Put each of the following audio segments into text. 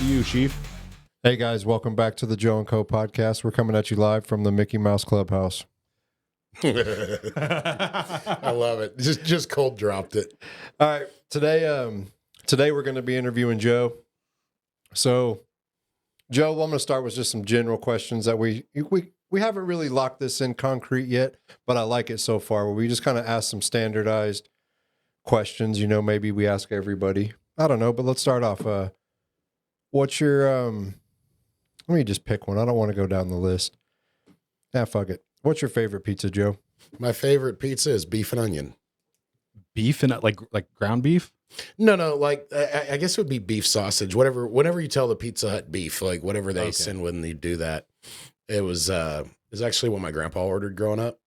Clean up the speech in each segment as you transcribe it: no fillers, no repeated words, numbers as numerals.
to you, Chief. Hey guys, welcome back to the Joe and Co podcast. We're coming at you live from the Mickey Mouse Clubhouse. I love it. Just cold dropped it. All right, today we're going to be interviewing Joe. So, Joe, I'm going to start with just some general questions that we haven't really locked this in concrete yet, but I like it so far. Where we just kind of ask some standardized questions. You know, maybe we ask everybody. I don't know, but let's start off. What's your Let me just pick one. I don't want to go down the list. Fuck it. What's your favorite pizza, Joe? My favorite pizza is beef and onion. Beef and like ground beef? No, like I guess it would be beef sausage. Whenever you tell the Pizza Hut beef, like whatever they send when they do that. It was actually what my grandpa ordered growing up,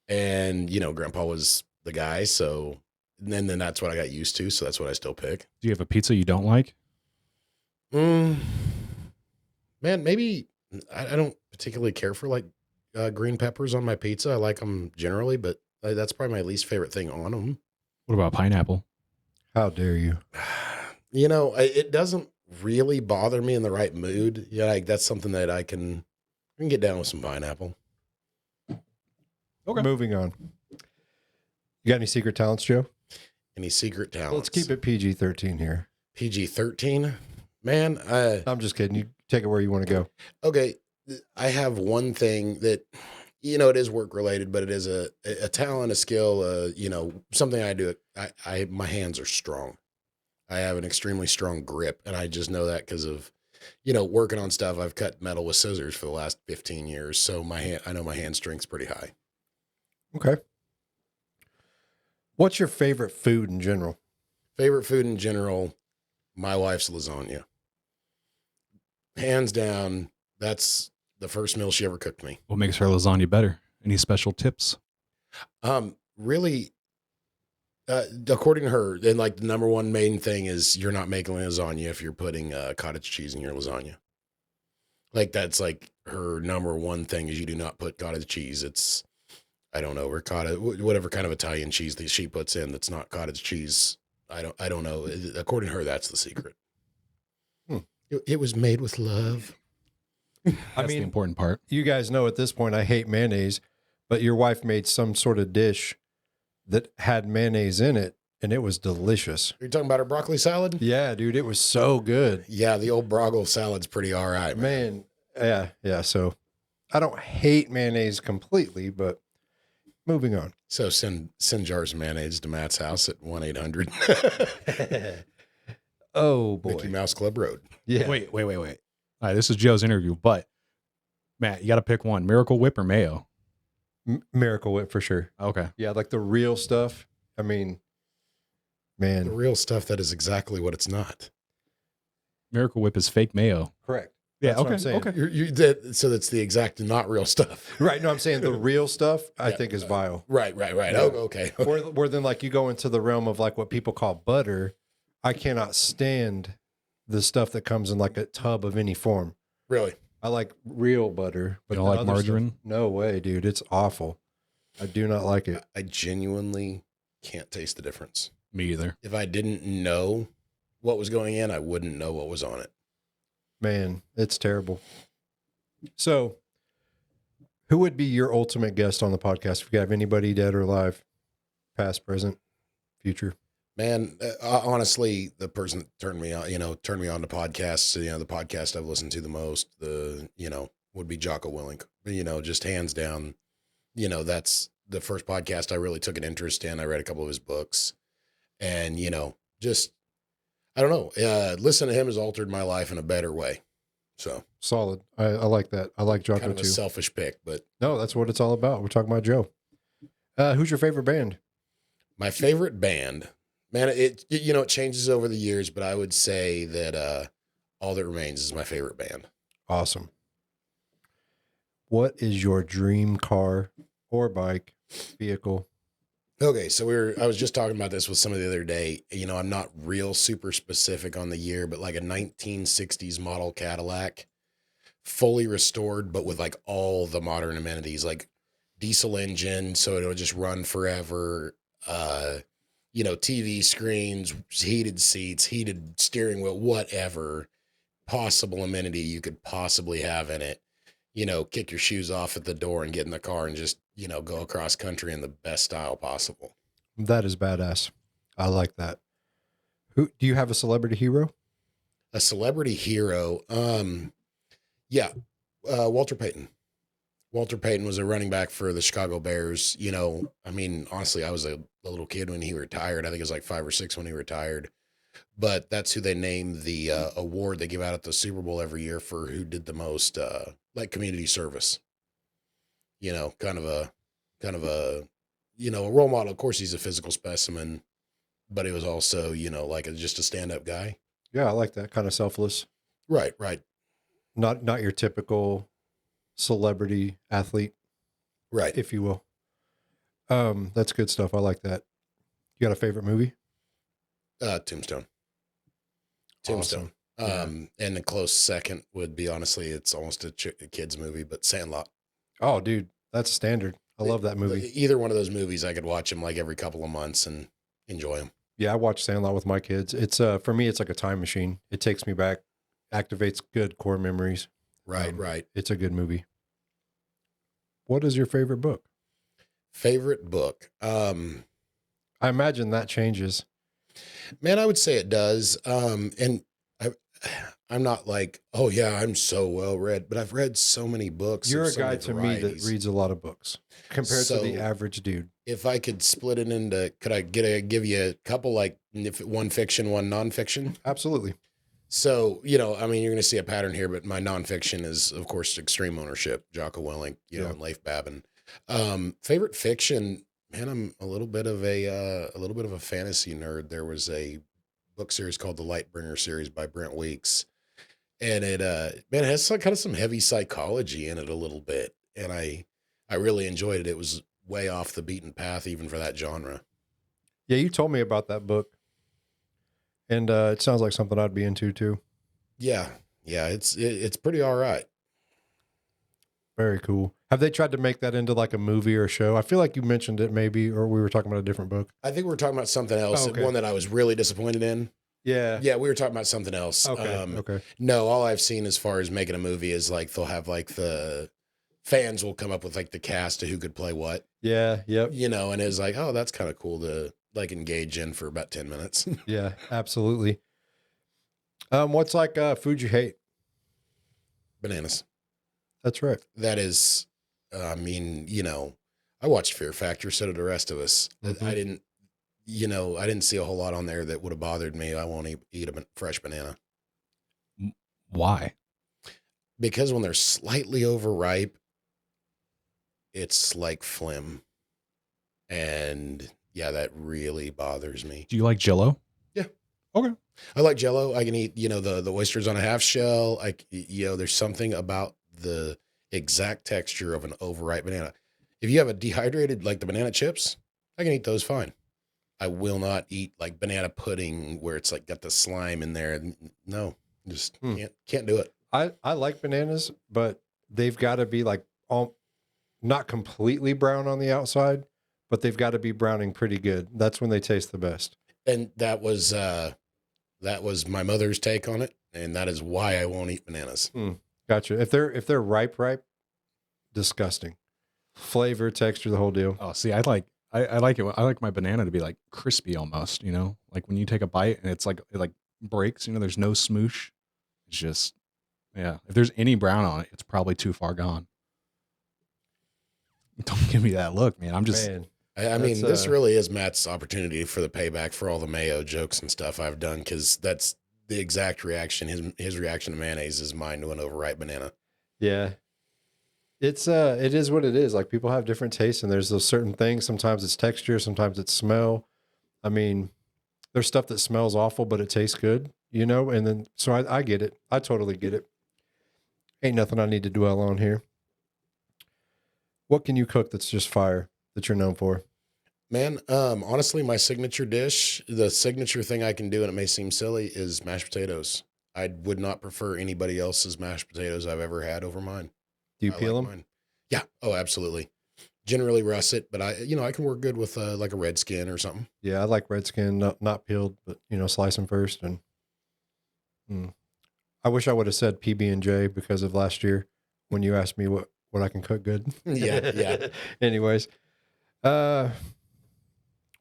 and grandpa was the guy. So then that's what I got used to. So that's what I still pick. Do you have a pizza you don't like? Man, maybe I don't particularly care for like green peppers on my pizza. I like them generally, but that's probably my least favorite thing on them. What about pineapple? How dare you? It doesn't really bother me in the right mood. Yeah, like that's something that I can get down with some pineapple. Okay. Moving on. You got any secret talents, Joe? Any secret talents? Let's keep it PG-13 here. PG-13? Man, I'm just kidding. You take it where you want to go. okay. I have one thing that, it is work related, but it is a talent, a skill, something I do. My hands are strong. I have an extremely strong grip, and I just know that because of, working on stuff. I've cut metal with scissors for the last 15 years. So I know my hand strength's pretty high. Okay. What's your favorite food in general? Favorite food in general, my wife's lasagna. Hands down, that's the first meal she ever cooked me. What makes her lasagna better? Any special tips? Really, according to her, then like the number one main thing is you're not making lasagna if you're putting cottage cheese in your lasagna. Like that's like her number one thing is you do not put cottage cheese. It's, I don't know, ricotta, whatever kind of Italian cheese that she puts in that's not cottage cheese. I don't know. According to her, that's the secret. It was made with love. That's the important part. You guys know at this point I hate mayonnaise, but your wife made some sort of dish that had mayonnaise in it, and it was delicious. You're talking about her broccoli salad? Yeah, dude, it was so good. Yeah, the old Broggle salad's pretty all right, man. Yeah. So I don't hate mayonnaise completely, but moving on. So send jars of mayonnaise to Matt's house at 1-800 Oh boy, Mickey Mouse Club Road. Yeah. Wait. All right, this is Joe's interview, but Matt, you got to pick one: Miracle Whip or mayo? Miracle Whip for sure. Okay. Yeah, like the real stuff. I mean, The man, real stuff that is exactly what it's not. Miracle Whip is fake mayo. correct. Yeah. That's what Okay. I'm saying. Okay. So that's the exact not real stuff. Right. No, I'm saying the real stuff I Yeah. think is vile. Right. Yeah. Oh, okay. Where then like you go into the realm of like what people call butter. I cannot stand the stuff that comes in like a tub of any form. Really? I like real butter. You don't the like other margarine? stuff- no way, dude. It's awful. I do not like it. I genuinely can't taste the difference. Me either. If I didn't know what was going in, I wouldn't know what was on it. Man, it's terrible. So, who would be your ultimate guest on the podcast? If you have anybody dead or alive, past, present, future. Man, honestly, the person that turned me on to podcasts, the podcast I've listened to the most, would be Jocko Willink. Just hands down, that's the first podcast I really took an interest in. I read a couple of his books and, just, I don't know, listening to him has altered my life in a better way. So Solid. I like that. I like Jocko kind of a too. selfish pick, but No, that's what it's all about. We're talking about Joe. Who's your favorite band? my favorite band, man, it changes over the years, but I would say that All That Remains is my favorite band. Awesome. What is your dream car or bike, vehicle? Okay, so I was just talking about this with somebody the other day. I'm not real super specific on the year, but like a 1960s model Cadillac, fully restored, but with like all the modern amenities, like diesel engine, so it'll just run forever. TV screens, heated seats, heated steering wheel, whatever. possible amenity you could possibly have in it. Kick your shoes off at the door and get in the car and just, go across country in the best style possible. That is badass. I like that. Who do you have a celebrity hero? A celebrity hero. Yeah. Walter Payton. Walter Payton was a running back for the Chicago Bears. Honestly, I was a little kid when he retired. I think it was like 5 or 6 when he retired. But that's who they named the award they give out at the Super Bowl every year for who did the most community service. Kind of a a role model. Of course, he's a physical specimen, but he was also just a stand-up guy. Yeah, I like that kind of selfless. Right. Not your typical celebrity athlete, Right. if you will. That's good stuff. I like that. You got a favorite movie? Tombstone. Awesome. And a close second would be, honestly, it's almost a kid's movie, but Sandlot. Oh, dude, that's standard. I love that movie. Either one of those movies, I could watch them like every couple of months and enjoy them. Yeah, I watch Sandlot with my kids. It's for me, it's like a time machine. It takes me back, activates good core memories. Right. It's a good movie. What is your favorite book? Favorite book? I imagine that changes. Man, I would say it does. And I'm not like, oh yeah, I'm so well read, but I've read so many books. You're of a so guy many to me that varieties. reads a lot of books compared to the So- average dude. If I could split it into, could I give you a couple, like if one fiction, one nonfiction? Absolutely. So, you're going to see a pattern here, but my nonfiction is, of course, Extreme Ownership, Jocko Willink, Yeah. and Leif Babin. Favorite fiction, man, I'm a little bit of a fantasy nerd. There was a book series called the Lightbringer series by Brent Weeks. And it has kind of some heavy psychology in it a little bit. And I really enjoyed it. It was way off the beaten path, even for that genre. Yeah, you told me about that book. And it sounds like something I'd be into too. Yeah. It's pretty all right. Very cool. Have they tried to make that into like a movie or a show? I feel like you mentioned it maybe, or we were talking about a different book. I think we were talking about something else. Oh, okay. One that I was really disappointed in. Yeah. Yeah, we were talking about something else. Okay. Okay. No, all I've seen as far as making a movie is like they'll have like the fans will come up with like the cast of who could play what, Yeah. Yep. and it's like, oh, that's kind of cool to like engage in for about 10 minutes. Yeah. Absolutely. What's like food you hate? Bananas. That's right. That is, I watched Fear Factor, so did the rest of us. Mhm. I didn't see a whole lot on there that would have bothered me. I won't eat a fresh banana. Why? Because when they're slightly overripe, it's like phlegm. And yeah, that really bothers me. Do you like Jell-O? I like Jell-O. I can eat, the oysters on a half shell. There's something about the exact texture of an overripe banana. If you have a dehydrated, like the banana chips, I can eat those fine. I will not eat like banana pudding where it's like got the slime in there. No, just can't do it. I like bananas, but they've got to be like not completely brown on the outside, but they've got to be browning pretty good. That's when they taste the best. And that was my mother's take on it, and that is why I won't eat bananas. Gotcha. If they're ripe, disgusting. Flavor, texture, the whole deal. Oh, see, I like it. I like my banana to be like crispy almost, like when you take a bite and it's like, it like breaks, there's no smoosh. It's just, yeah. If there's any brown on it, it's probably too far gone. Don't give me that look, man. I'm just, Man, I mean, That's, this really is Matt's opportunity for the payback for all the mayo jokes and stuff I've done, because that's the exact reaction. His reaction to mayonnaise is mine to an overripe banana. yeah. It is what it is. Like people have different tastes, and there's those certain things. Sometimes it's texture, sometimes it's smell. I mean, there's stuff that smells awful, but it tastes good, and then, so I get it. I totally get it. Ain't nothing I need to dwell on here. What can you cook that's just fire that you're known for? Man, honestly, my signature dish, the signature thing I can do, and it may seem silly, is mashed potatoes. I would not prefer anybody else's mashed potatoes I've ever had over mine. Do you I peel like them? mine. Yeah. Oh, absolutely. Generally russet, but I can work good with like a red skin or something. Yeah, I like red skin, not peeled, but slice them first. And I wish I would have said PB&J because of last year when you asked me what I can cook good. Yeah, yeah. Anyways, what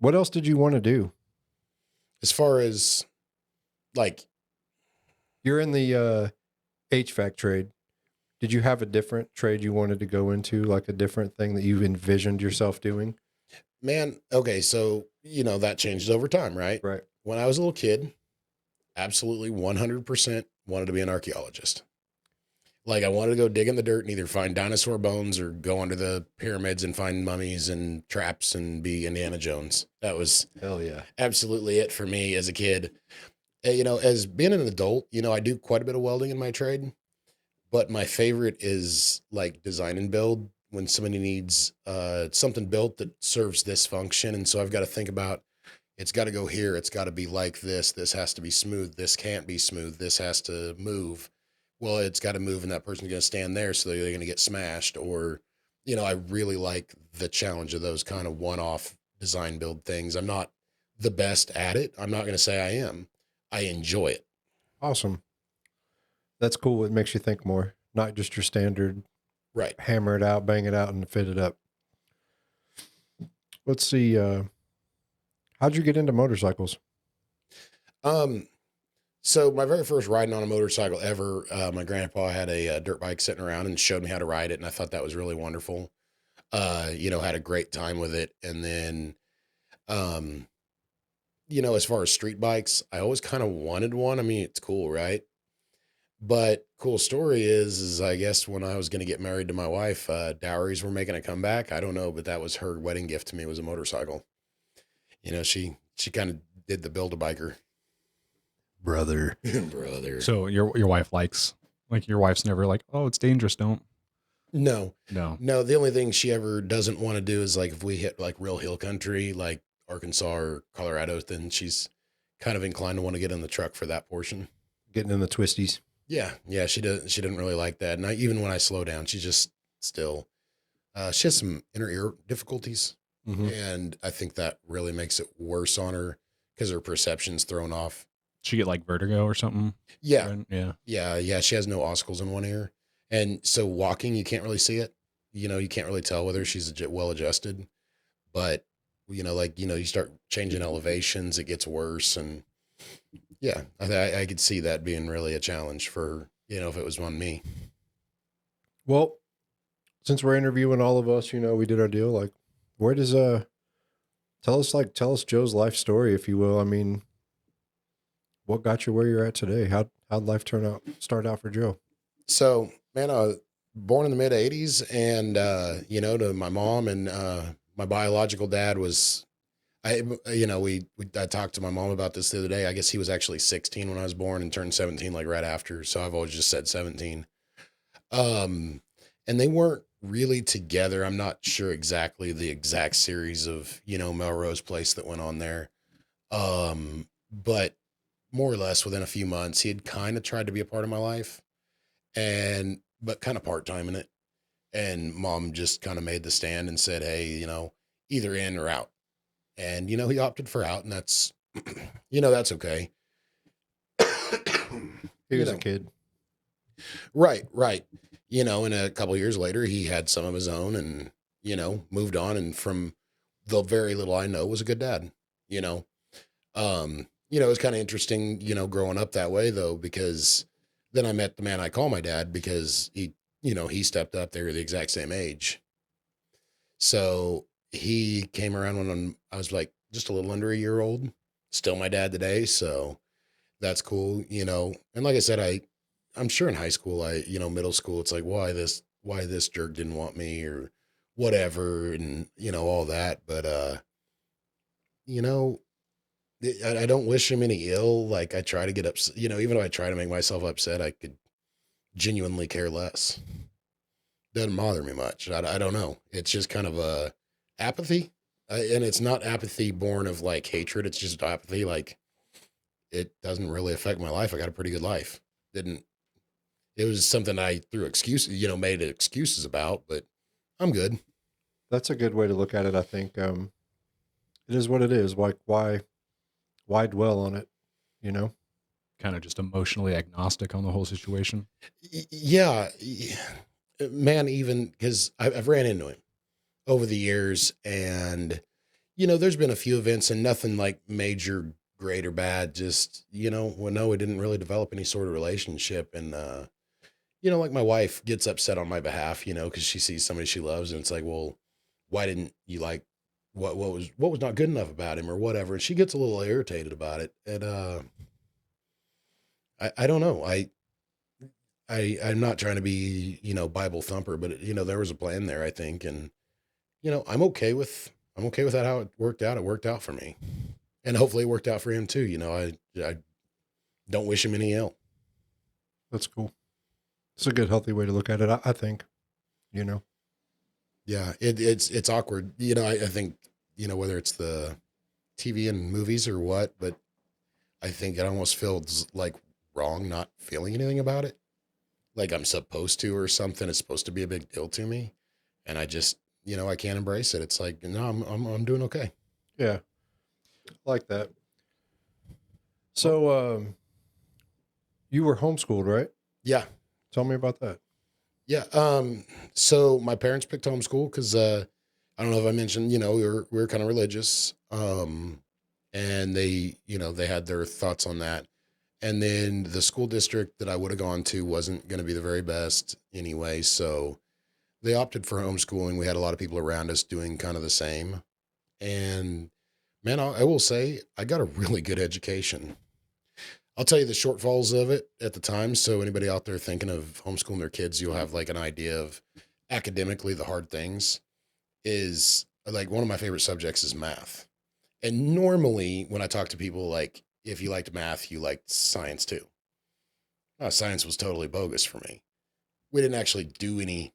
else did you want to do? As far as like, You're in the HVAC trade. Did you have a different trade you wanted to go into, like a different thing that you envisioned yourself doing? man, okay, so that changed over time, right? Right. When I was a little kid, absolutely 100% wanted to be an archaeologist. Like I wanted to go dig in the dirt and either find dinosaur bones or go under the pyramids and find mummies and traps and be Indiana Jones. That was Hell yeah. absolutely it for me as a kid. As being an adult, I do quite a bit of welding in my trade, but my favorite is like design and build when somebody needs something built that serves this function. And so I've got to think about it's got to go here. It's got to be like this. This has to be smooth. This can't be smooth. This has to move. Well, it's got to move and that person's going to stand there. So they're going to get smashed or, I really like the challenge of those kind of one-off design build things. I'm not the best at it. I'm not going to say I am. I enjoy it. Awesome. That's cool. It makes you think more, not just your standard Right. hammer it out, bang it out, and fit it up. Let's see. How'd you get into motorcycles? So my very first riding on a motorcycle ever, my grandpa had a dirt bike sitting around and showed me how to ride it. And I thought that was really wonderful. Had a great time with it. And then, as far as street bikes, I always kind of wanted one. I mean, it's cool, right? But cool story is I guess when I was going to get married to my wife, dowries were making a comeback. I don't know, but that was her wedding gift to me was a motorcycle. She kind of did the Build-A-Biker. Brother. Brother. So your wife likes, like, your wife's never like, oh, it's dangerous. Don't. No. No. The only thing she ever doesn't want to do is like if we hit like real hill country, like Arkansas or Colorado, then she's kind of inclined to want to get in the truck for that portion. Getting in the twisties. Yeah. She didn't really like that. And even when I slow down, she just still, she has some inner ear difficulties. Mm-hmm. And I think that really makes it worse on her because her perception's thrown off. She get like vertigo or something. Yeah. Right? Yeah. Yeah. She has no ossicles in one ear. And so walking, you can't really see it. You can't really tell whether she's well adjusted, but you start changing elevations, it gets worse. And yeah, I could see that being really a challenge for, if it was on me. Well, since we're interviewing all of us, we did our deal. Like, where does, tell us Joe's life story, if you will. I mean, what got you where you're at today? How'd life start out for Joe? So, man, I was born in the mid 80s and, to my mom and, my biological dad was, I talked to my mom about this the other day. I guess he was actually 16 when I was born and turned 17, like right after. So I've always just said 17. And they weren't really together. I'm not sure exactly the exact series of, Melrose Place that went on there. But more or less within a few months, he had kind of tried to be a part of my life but kind of part-time in it. And mom just kind of made the stand and said, hey, either in or out. And, he opted for out and that's, that's okay. He was a kid. Right. And a couple of years later, he had some of his own and, moved on. And from the very little I know was a good dad, it was kind of interesting, growing up that way though, because then I met the man I call my dad because he stepped up. They were the exact same age. So he came around when I was like just a little under a year old, still my dad today. So that's cool, and like I said, I'm sure in high school, middle school, it's like, why this jerk didn't want me or whatever. And, all that. But, I don't wish him any ill. Like I try to get upset, even though I try to make myself upset, I could genuinely care less. Doesn't bother me much. I don't know. It's just kind of a apathy. And it's not apathy born of like hatred. It's just apathy. Like it doesn't really affect my life. I got a pretty good life. It was something I threw excuses, made excuses about, but I'm good. That's a good way to look at it. I think, it is what it is. Like why dwell on it? kind of just emotionally agnostic on the whole situation? Yeah, man, even because I've ran into him over the years, and there's been a few events and nothing like major, great or bad. Just well, no, we didn't really develop any sort of relationship, and like my wife gets upset on my behalf, because she sees somebody she loves, and it's like, well, why didn't you like what was not good enough about him or whatever, and she gets a little irritated about it, and I don't know, I'm not trying to be, Bible thumper, but there was a plan there, I think. And, I'm okay with that. How it worked out. It worked out for me, and hopefully it worked out for him too. I don't wish him any ill. That's cool. It's a good, healthy way to look at it, I think. You know, Yeah. It's awkward. I think, whether it's the TV and movies or what, but I think it almost feels like wrong not feeling anything about it. Like I'm supposed to or something. It's supposed to be a big deal to me. And I just, I can't embrace it. It's like, no, I'm doing okay. yeah, like that. So, you were homeschooled, right? Yeah. Tell me about that. Yeah. So my parents picked homeschool because I don't know if I mentioned, we were kind of religious. And they had their thoughts on that. And then the school district that I would have gone to wasn't going to be the very best anyway. So they opted for homeschooling. We had a lot of people around us doing kind of the same. And man, I will say I got a really good education. I'll tell you the shortfalls of it at the time. So anybody out there thinking of homeschooling their kids, you'll have like an idea of academically the hard things is like one of my favorite subjects is math. And normally when I talk to people, like if you liked math, you liked science too. Science was totally bogus for me. We didn't actually do any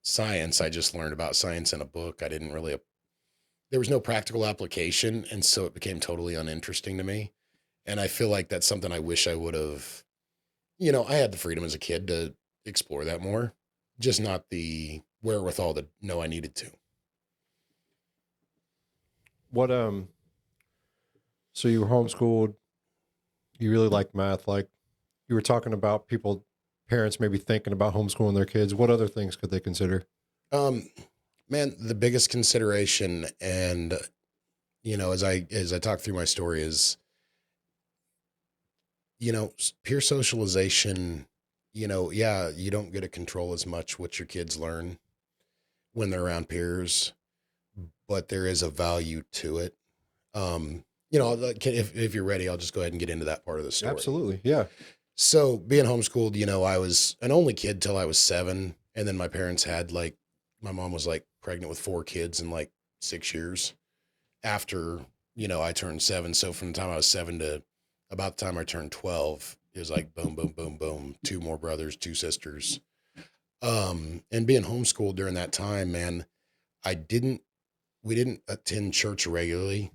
science. I just learned about science in a book. I didn't really, there was no practical application. And so it became totally uninteresting to me. And I feel like that's something I wish I would have, I had the freedom as a kid to explore that more, just not the wherewithal to know I needed to. What So you were homeschooled. You really like math. Like you were talking about parents maybe thinking about homeschooling their kids. What other things could they consider? Um, Man, the biggest consideration, and as I talk through my story, is peer socialization. Yeah, you don't get to control as much what your kids learn when they're around peers, but there is a value to it. If you're ready, I'll just go ahead and get into that part of the story. Absolutely. Yeah. So being homeschooled, I was an only kid till I was 7. And then my parents had my mom was pregnant with 4 kids in 6 years after, I turned 7. So from the time I was 7 to about the time I turned 12, it was boom, boom, boom, boom. 2 more brothers, 2 sisters. And being homeschooled during that time, man, we didn't attend church regularly,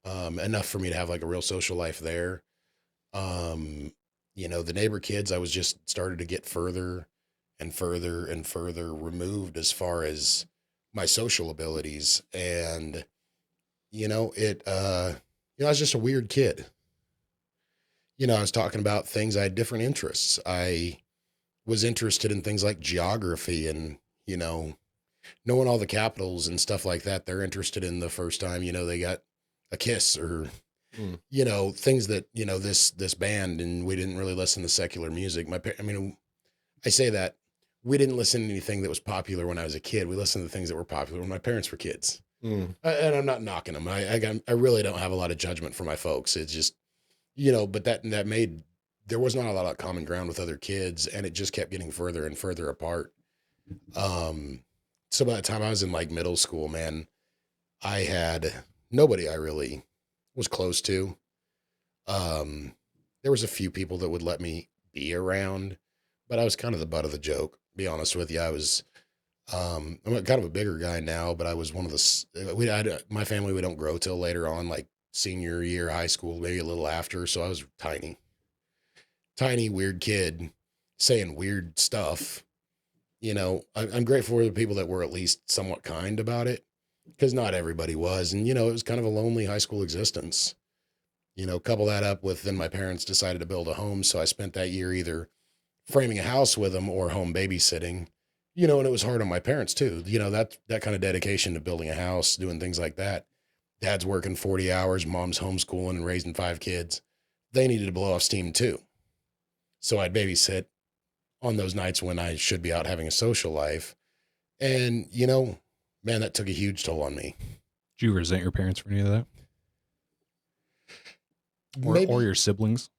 enough for me to have a real social life there. The neighbor kids, I was just started to get further and further and further removed as far as my social abilities. And, I was just a weird kid. I was talking about things. I had different interests. I was interested in things like geography and, knowing all the capitals and stuff like that. They're interested in the first time, they got a kiss or, things that, this band, and we didn't really listen to secular music. I say that we didn't listen to anything that was popular when I was a kid. We listened to things that were popular when my parents were kids. And I'm not knocking them. I really don't have a lot of judgment for my folks. It's just, but that made, there was not a lot of common ground with other kids, and it just kept getting further and further apart. So by the time I was in middle school, man, I had nobody I really was close to. There was a few people that would let me be around, but I was kind of the butt of the joke. Be honest with you, I'm kind of a bigger guy now, but I was one of my family, we don't grow till later on, senior year, high school, maybe a little after. So I was tiny, weird kid saying weird stuff. I'm grateful for the people that were at least somewhat kind about it, because not everybody was. And, it was kind of a lonely high school existence. Couple that up with then my parents decided to build a home. So I spent that year either framing a house with them or home babysitting, and it was hard on my parents too. That kind of dedication to building a house, doing things like that. Dad's working 40 hours, mom's homeschooling and raising 5 kids. They needed to blow off steam too. So I'd babysit on those nights when I should be out having a social life. And, man, that took a huge toll on me. Do you resent your parents for any of that? Maybe, Or your siblings?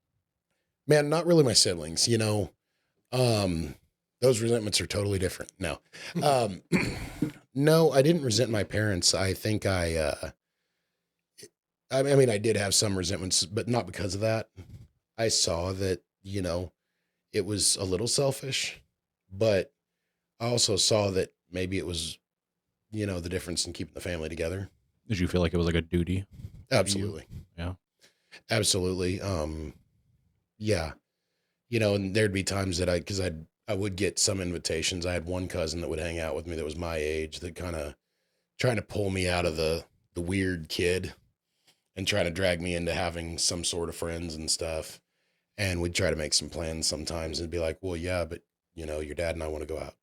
man, not really my siblings, those resentments are totally different. No, no, I didn't resent my parents. I think I mean, I did have some resentments, but not because of that. I saw that, it was a little selfish, but I also saw that maybe it was, the difference in keeping the family together. Did you feel like it was like a duty? Absolutely. Yeah. Absolutely. Yeah. And there'd be times that because I would get some invitations. I had one cousin that would hang out with me that was my age that kind of trying to pull me out of the weird kid and trying to drag me into having some sort of friends and stuff. And we'd try to make some plans sometimes and be like, well, yeah, but your dad and I want to go out.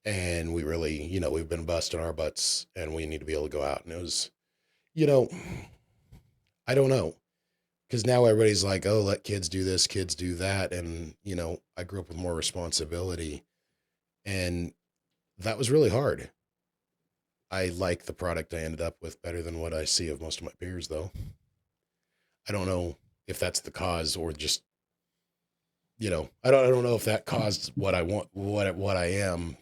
And we really, we've been busting our butts and we need to be able to go out. And it was, I don't know. Because now everybody's like, oh, let kids do this, kids do that. And, I grew up with more responsibility. And that was really hard. I like the product I ended up with better than what I see of most of my peers, though. I don't know if that's the cause or just, I don't know if that caused what I want, what I am.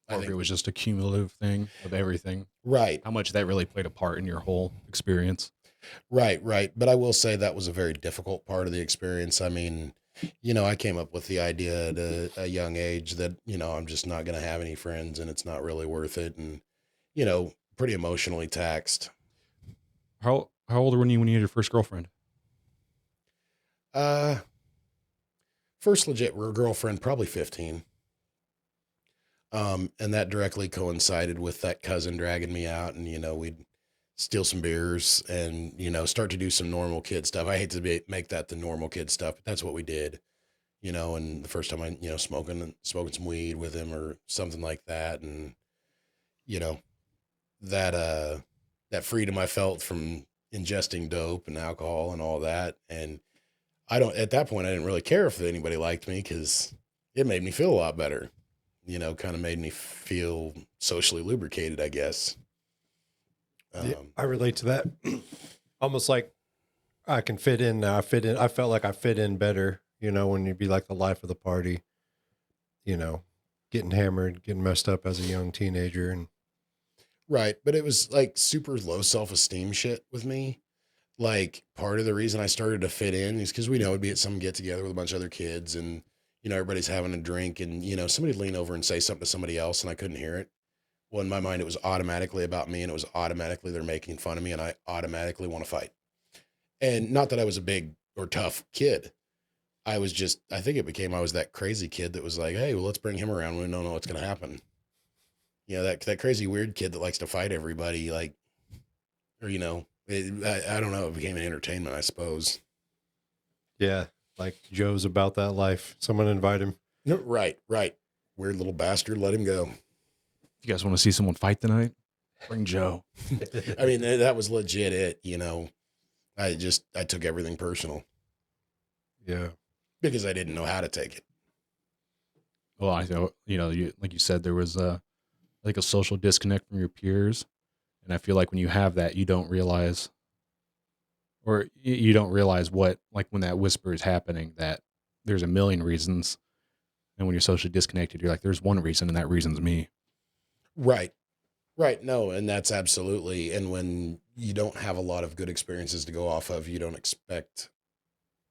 Or if it was just a cumulative thing of everything. Right. How much that really played a part in your whole experience. Right. But I will say that was a very difficult part of the experience. I mean, I came up with the idea at a young age that, I'm just not going to have any friends and it's not really worth it. And, pretty emotionally taxed. How old were you when you had your first girlfriend? First legit girlfriend, probably 15. And that directly coincided with that cousin dragging me out and, we'd steal some beers and, start to do some normal kid stuff. I hate to make that the normal kid stuff, but that's what we did, and the first time I, smoking some weed with him or something like that. And, that freedom I felt from ingesting dope and alcohol and all that. And at that point, I didn't really care if anybody liked me because it made me feel a lot better, kind of made me feel socially lubricated, I guess. Yeah, I relate to that. Almost like I can fit in now. I felt like I fit in better, when you'd be like the life of the party, getting hammered, getting messed up as a young teenager. And right. But it was like super low self-esteem shit with me. Like part of the reason I started to fit in is because we'd be at some get together with a bunch of other kids and, everybody's having a drink and, somebody'd lean over and say something to somebody else and I couldn't hear it. Well, in my mind, it was automatically about me and it was automatically they're making fun of me and I automatically want to fight. And not that I was a big or tough kid. I think it became, I was that crazy kid that was like, hey, well, let's bring him around. We don't know what's going to happen. That crazy weird kid that likes to fight everybody, like, or, I don't know. It became an entertainment, I suppose. Yeah. Like Joe's about that life. Someone invite him. No, right. Weird little bastard. Let him go. If you guys want to see someone fight tonight, bring Joe. I mean, that was legit it, I took everything personal. Yeah. Because I didn't know how to take it. Well, I know, like you said, there was a social disconnect from your peers. And I feel like when you have that, you don't realize what, like when that whisper is happening, that there's a million reasons. And when you're socially disconnected, you're like, there's one reason and that reason's me. Right. No, and that's absolutely. And when you don't have a lot of good experiences to go off of, you don't expect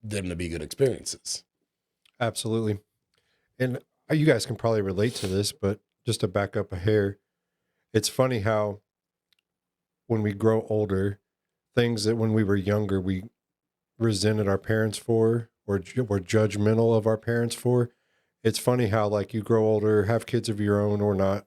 them to be good experiences. Absolutely. And you guys can probably relate to this, but just to back up a hair, it's funny how when we grow older, things that when we were younger, we resented our parents for or were judgmental of our parents for. It's funny how like you grow older, have kids of your own or not,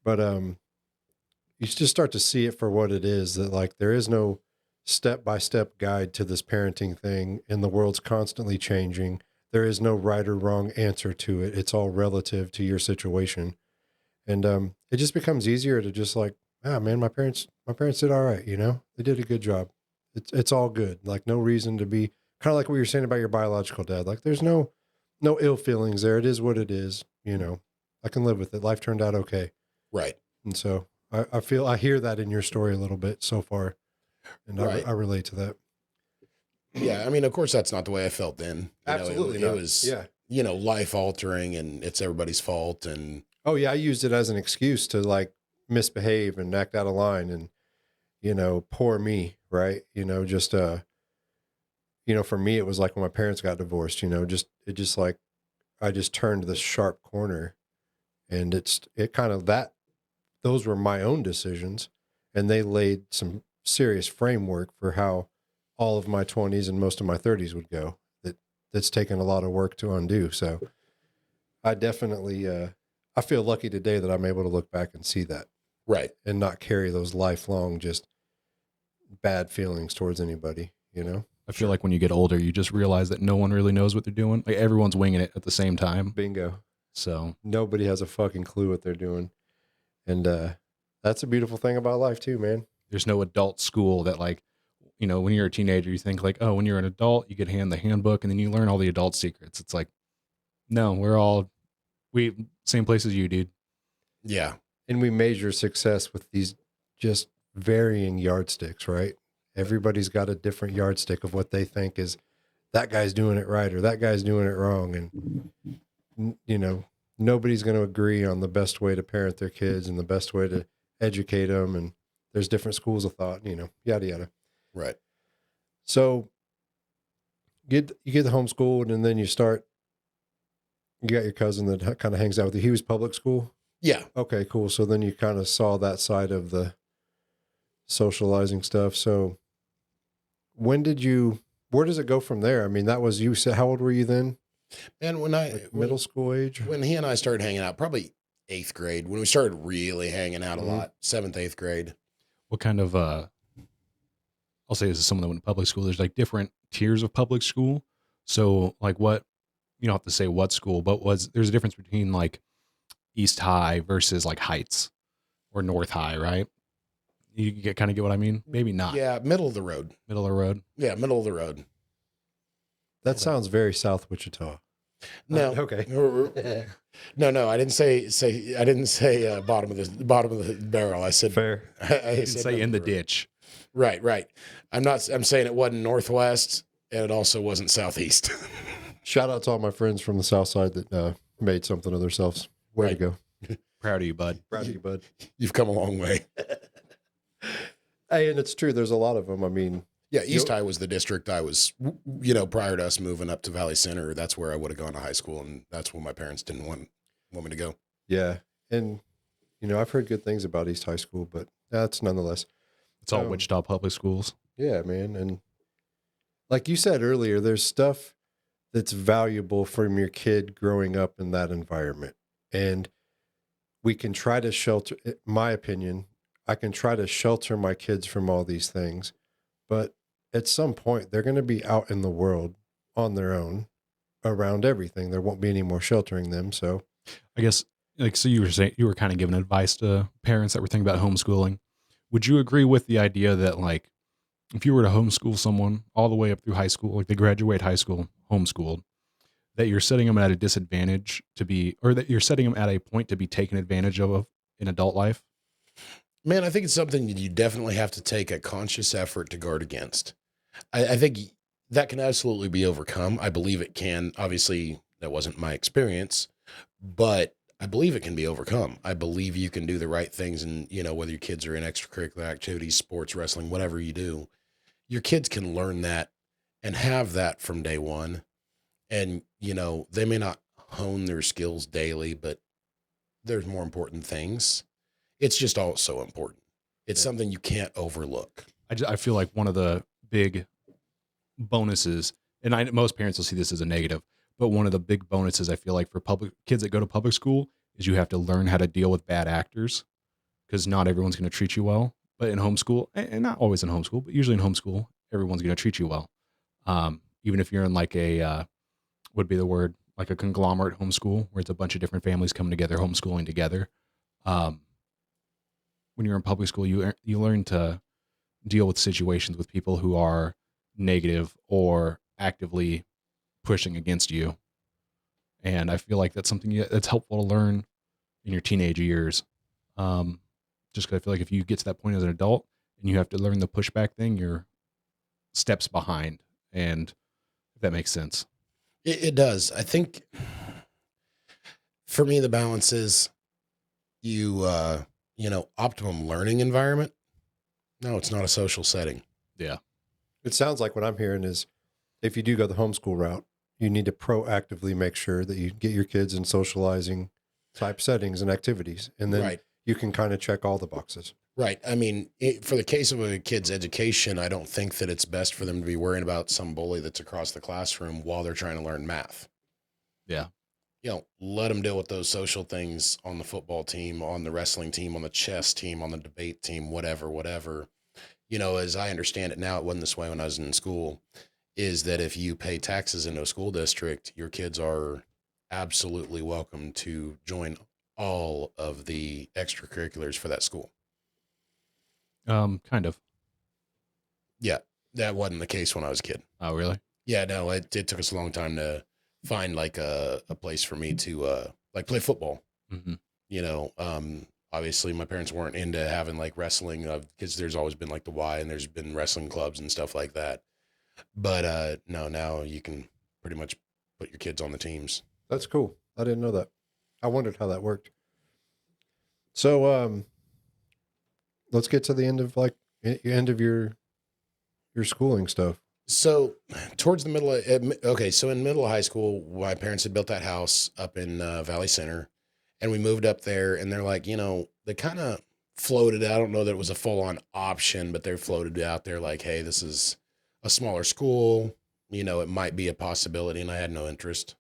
but you just start to see it for what it is, that like there is no step-by-step guide to this parenting thing, and the world's constantly changing. There is no right or wrong answer to it. It's all relative to your situation. And it just becomes easier to just like, ah, man, my parents did all right. You know, they did a good job. It's all good. Like no reason to be kind of like what you're saying about your biological dad. Like there's no ill feelings there. It is what it is. You know, I can live with it. Life turned out okay. Right. And so I hear that in your story a little bit so far, and Right. I relate to that. Yeah. I mean, of course, that's not the way I felt then. Absolutely It not. was, Yeah. life altering, and it's everybody's fault. And Oh yeah, I used it as an excuse to like misbehave and act out of line, and poor me, right? Just for me it was like when my parents got divorced. Just like I just turned this sharp corner, and it kind of that those were my own decisions, and they laid some serious framework for how all of my 20s and most of my 30s would go. That's taken a lot of work to undo. So I definitely I feel lucky today that I'm able to look back and see that right. and not carry those lifelong just bad feelings towards anybody, I feel like when you get older, you just realize that no one really knows what they're doing. Like everyone's winging it at the same time. Bingo. So Nobody has a fucking clue what they're doing. And that's a beautiful thing about life too, man. there's no adult school that like, when you're a teenager, you think like, oh, when you're an adult, you get the handbook and then you learn all the adult secrets. It's like, no, we same place as you, dude. Yeah. And we measure success with these just varying yardsticks, right? Everybody's got a different yardstick of what they think is that guy's doing it right or that guy's doing it wrong. And, nobody's going to agree on the best way to parent their kids and the best way to educate them. And there's different schools of thought, yada, yada. Right. So you get homeschooled, and then you got your cousin that kind of hangs out with you. He was public school. Yeah. Okay, cool. So then you kind of saw that side of the socializing stuff. So where does it go from there? I mean, that was, you said, how old were you then? And Middle school age? when he and I started hanging out, probably 8th grade, when we started really hanging out a lot, 7th, 8th grade. What kind of I'll say this is someone that went to public school. There's like different tiers of public school. So like what, you don't have to say what school, but there's a difference between like East High versus like Heights or North High, right? You kind of get what I mean? Maybe not. Yeah. Middle of the road. Middle of the road. Yeah. Middle of the road. That sounds very South Wichita. No. Okay. No. I didn't say bottom of the barrel. I said Fair. I You can said say in the road. ditch. Right. I'm saying it wasn't Northwest, and it also wasn't Southeast. Shout out to all my friends from the South Side that made something of themselves. Way Right. to go. Proud of you, bud. Proud of you, bud. You've come a long way. Hey, and it's true. There's a lot of them. I mean, Yeah, East High was the district I was, prior to us moving up to Valley Center. That's where I would have gone to high school, and that's where my parents didn't want me to go. yeah. And, I've heard good things about East High School, but that's nonetheless. It's all Wichita public schools. Yeah, man. And like you said earlier, there's stuff that's valuable from your kid growing up in that environment. And we can try to shelter, in my opinion, I can try to shelter my kids from all these things. But at some point, they're going to be out in the world on their own around everything. There won't be any more sheltering them. So I guess, like, so you were saying, you were kind of giving advice to parents that were thinking about homeschooling. Would you agree with the idea that, like, if you were to homeschool someone all the way up through high school, like they graduate high school, homeschooled, that you're setting them at a disadvantage or that you're setting them at a point to be taken advantage of in adult life? Man, I think it's something that you definitely have to take a conscious effort to guard against. I think that can absolutely be overcome. I believe it can. Obviously, that wasn't my experience, but I believe it can be overcome. I believe you can do the right things, and whether your kids are in extracurricular activities, sports, wrestling, whatever you do, your kids can learn that and have that from day one. And they may not hone their skills daily, but there's more important things. It's just also important. It's something you can't overlook. I feel like one of the big bonuses, and most parents will see this as a negative, but one of the big bonuses I feel like for public kids that go to public school is you have to learn how to deal with bad actors, because not everyone's going to treat you well. But in homeschool, and not always in homeschool, but usually in homeschool, everyone's going to treat you well. Even if you're in like a, would be the word, like a conglomerate homeschool where it's a bunch of different families coming together, homeschooling together. Um, when you're in public school, you learn to deal with situations with people who are negative or actively pushing against you. And I feel like that's something that's helpful to learn in your teenage years. Just because I feel like if you get to that point as an adult and you have to learn the pushback thing, you're steps behind. And if that makes sense. It does. I think for me, the balance is optimum learning environment. No, it's not a social setting. Yeah. It sounds like what I'm hearing is if you do go the homeschool route, you need to proactively make sure that you get your kids in socializing type settings and activities. And then Right. you can kind of check all the boxes. Right. I mean, for the case of a kid's education, I don't think that it's best for them to be worrying about some bully that's across the classroom while they're trying to learn math. Yeah. Let them deal with those social things on the football team, on the wrestling team, on the chess team, on the debate team, whatever. As I understand it now, it wasn't this way when I was in school, is that if you pay taxes into a school district, your kids are absolutely welcome to join all of the extracurriculars for that school. Kind of. Yeah, that wasn't the case when I was a kid. Oh, really? Yeah, no, it took us a long time to find like a place for me to like play football. Mm-hmm. Obviously my parents weren't into having like wrestling because there's always been like the Y and there's been wrestling clubs and stuff like that. But no, now you can pretty much put your kids on the teams. That's cool. I didn't know that. I wondered how that worked. So, let's get to the end of your schooling stuff. So towards the middle of, so in middle of high school, my parents had built that house up in Valley Center and we moved up there and they're like, they kind of floated. I don't know that it was a full on option, but they floated out there like, hey, this is a smaller school. It might be a possibility. And I had no interest.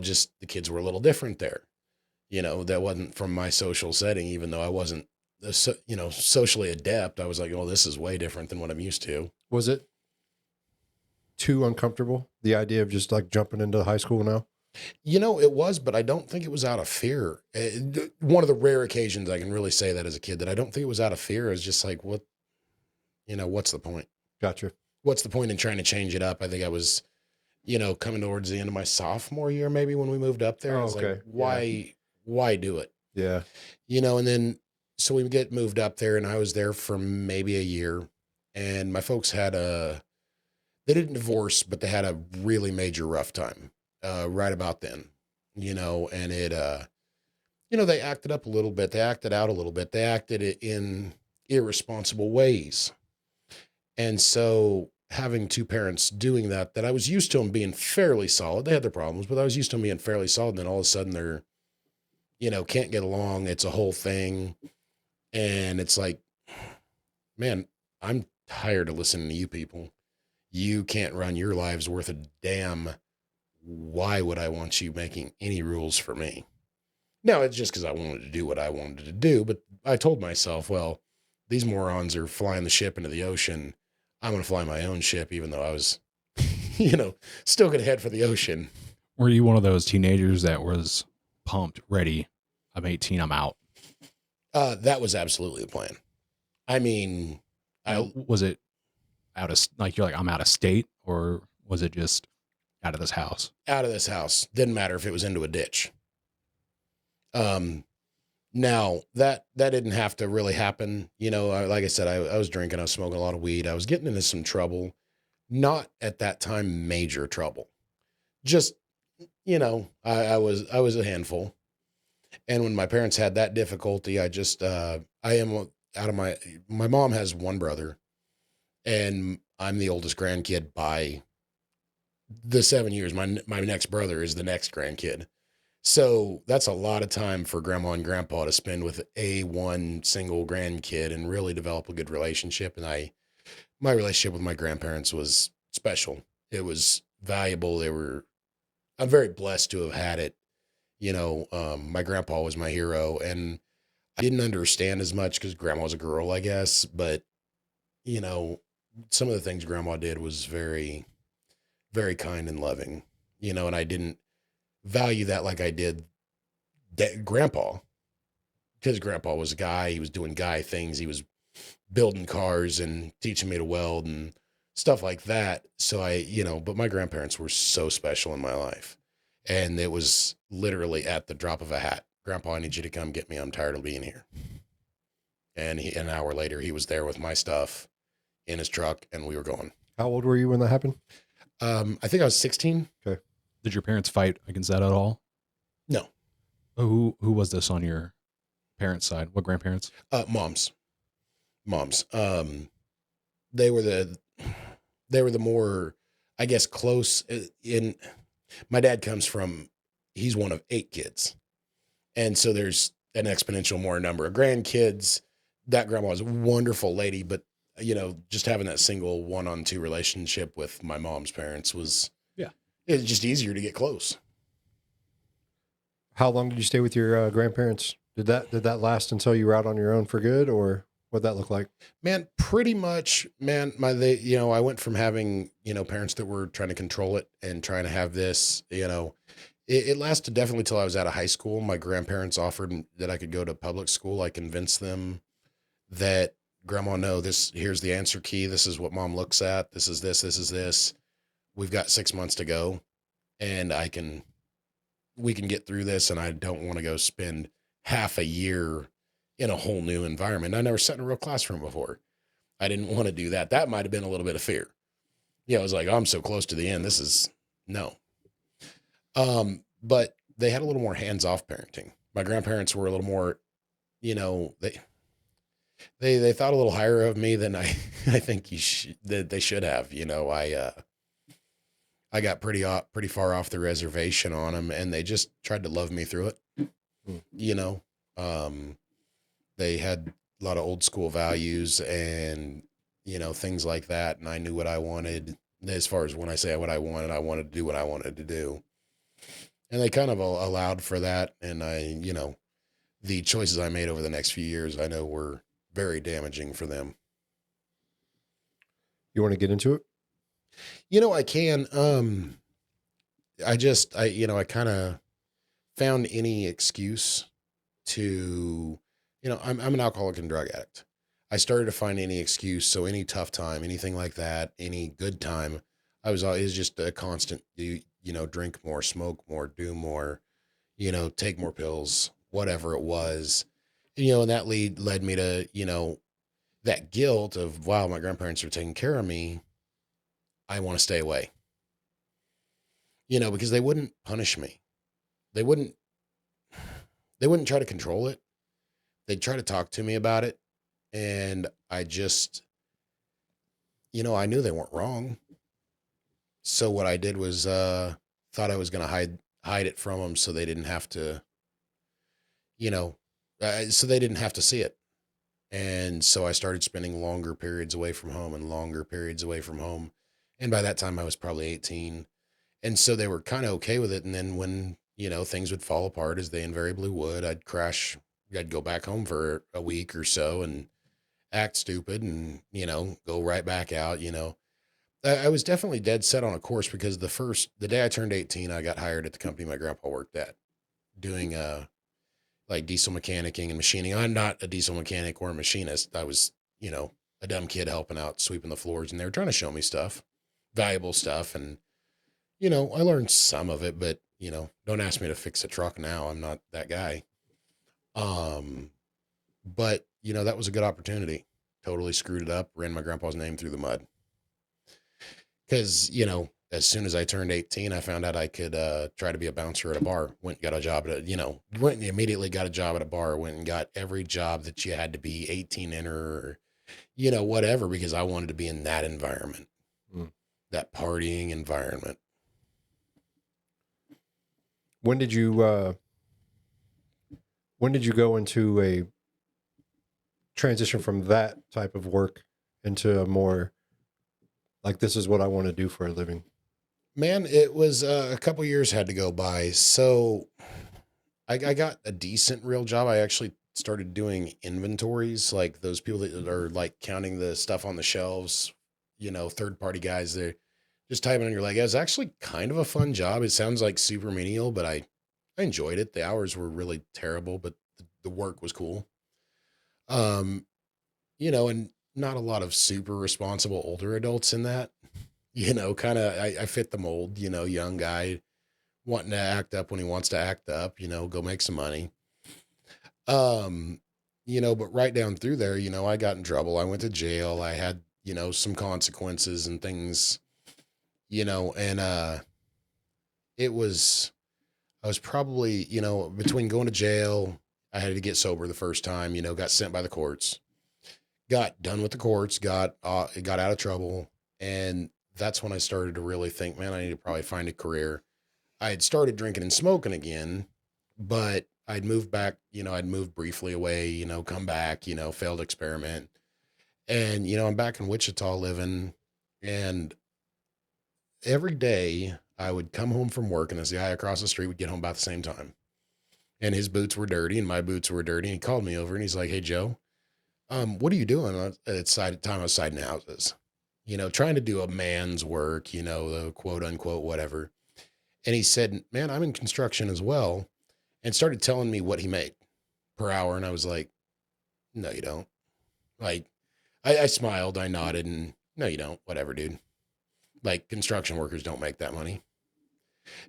Just the kids were a little different there. That wasn't from my social setting, even though I wasn't, socially adept. I was like, oh, this is way different than what I'm used to. Was it too uncomfortable? The idea of just like jumping into high school now? It was, but I don't think it was out of fear. One of the rare occasions I can really say that as a kid, that I don't think it was out of fear. It's just like, what's the point? Gotcha. What's the point in trying to change it up? I think I was, coming towards the end of my sophomore year, maybe when we moved up there. I was okay. Like, why do it? Yeah. And then, so we get moved up there and I was there for maybe a year and my folks they didn't divorce, but they had a really major rough time, right about then, and it, they acted up a little bit. They acted out a little bit. They acted in irresponsible ways. And so having two parents doing that I was used to them being fairly solid. They had their problems, but I was used to them being fairly solid. And then all of a sudden they're, can't get along. It's a whole thing. And it's like, man, I'm tired of listening to you people. You can't run your lives worth a damn. Why would I want you making any rules for me? Now, it's just because I wanted to do what I wanted to do. But I told myself, well, these morons are flying the ship into the ocean. I'm going to fly my own ship, even though I was, still going to head for the ocean. Were you one of those teenagers that was pumped, ready? I'm 18, I'm out. That was absolutely the plan. I mean, was it out of like you're like I'm out of state, or was it just out of this house? Out of this house. Didn't matter if it was into a ditch. Now that didn't have to really happen. Like I said, I was drinking, I was smoking a lot of weed. I was getting into some trouble, not at that time, major trouble. Just, I was a handful. And when my parents had that difficulty, I just, I am out of my mom has one brother and I'm the oldest grandkid by the 7 years. My next brother is the next grandkid. So that's a lot of time for grandma and grandpa to spend with one single grandkid and really develop a good relationship. And my relationship with my grandparents was special. It was valuable. I'm very blessed to have had it. My grandpa was my hero and I didn't understand as much because grandma was a girl, I guess. But, you know, some of the things grandma did was very, very kind and loving, and I didn't value that like I did grandpa, because grandpa was a guy. He was doing guy things. He was building cars and teaching me to weld and stuff like that. So but my grandparents were so special in my life. And it was literally at the drop of a hat. Grandpa, I need you to come get me. I'm tired of being here. And an hour later, he was there with my stuff in his truck, and we were going. How old were you when that happened? I think I was 16. Okay. Did your parents fight against that at all? No. Who was this on your parents' side? What grandparents? Moms. They were the more, I guess, close in. My dad he's one of 8 kids. And so there's an exponential more number of grandkids. That grandma was a wonderful lady, but just having that single 1-on-2 relationship with my mom's parents was, it's just easier to get close. How long did you stay with your grandparents? Did that last until you were out on your own for good, or what'd that look like? Man, pretty much, man. I went from having, parents that were trying to control it and trying to have this, it lasted definitely till I was out of high school. My grandparents offered that I could go to public school. I convinced them that, grandma, no, here's the answer key. This is what mom looks at. This is this is this. We've got 6 months to go, and we can get through this. And I don't want to go spend half a year in a whole new environment. I never sat in a real classroom before. I didn't want to do that. That might've been a little bit of fear. I was like, I'm so close to the end. This is no. But they had a little more hands-off parenting. My grandparents were a little more, they thought a little higher of me than I think that they should have. I got pretty far off the reservation on them, and they just tried to love me through it. They had a lot of old school values and, things like that. And I knew what I wanted. As far as when I say what I wanted to do what I wanted to do. And they kind of allowed for that. And the choices I made over the next few years, I know were very damaging for them. You want to get into it? I can. I kind of found any excuse to, I'm an alcoholic and drug addict. I started to find any excuse. So any tough time, anything like that, any good time, it was just a constant, drink more, smoke more, do more, take more pills, whatever it was, and that led me to, that guilt of, wow, my grandparents are taking care of me. I want to stay away, because they wouldn't punish me. They wouldn't try to control it. They'd try to talk to me about it. And I just, I knew they weren't wrong. So what I did was, thought I was going to hide it from them so they didn't have to, so they didn't have to see it. And so I started spending longer periods away from home and longer periods away from home. And by that time I was probably 18. And so they were kind of okay with it. And then when, things would fall apart, as they invariably would, I'd crash. I'd go back home for a week or so and act stupid and, go right back out. I was definitely dead set on a course because the day I turned 18, I got hired at the company my grandpa worked at doing, like diesel mechanicing and machining. I'm not a diesel mechanic or a machinist. I was, a dumb kid helping out, sweeping the floors, and they were trying to show me stuff, valuable stuff. And, I learned some of it, but, don't ask me to fix a truck now. I'm not that guy. But that was a good opportunity. Totally screwed it up, ran my grandpa's name through the mud. Cause as soon as I turned 18, I found out I could, try to be a bouncer at a bar, went and got a job went and immediately got a job at a bar, went and got every job that you had to be 18 in or, whatever, because I wanted to be in that environment, that partying environment. When did you go into a transition from that type of work into a more like, this is what I want to do for a living? Man, it was a couple years had to go by. So I got a decent real job. I actually started doing inventories, like those people that are like counting the stuff on the shelves, third party guys, they're just typing on your leg. It was actually kind of a fun job. It sounds like super menial, but I enjoyed it. The hours were really terrible, but the work was cool. Um, and not a lot of super responsible older adults in that, kind of, I fit the mold, young guy wanting to act up when he wants to act up, go make some money. Um, but right down through there, I got in trouble. I went to jail. I had, some consequences and things, and it was I was probably, between going to jail, I had to get sober the first time, got sent by the courts, got done with the courts, got out of trouble, and that's when I started to really think, man, I need to probably find a career. I had started drinking and smoking again, but I'd moved back, I'd moved briefly away, come back, failed experiment. And, I'm back in Wichita living, and every day I would come home from work, and this guy across the street would get home about the same time. And his boots were dirty and my boots were dirty. And he called me over and he's like, "Hey, Joe, what are you doing?" It's time I was siding houses, trying to do a man's work, the quote unquote, whatever. And he said, "Man, I'm in construction as well," and started telling me what he made per hour. And I was like, "No, you don't." Like, I smiled, I nodded, and no, you don't. Whatever, dude. Like, construction workers don't make that money.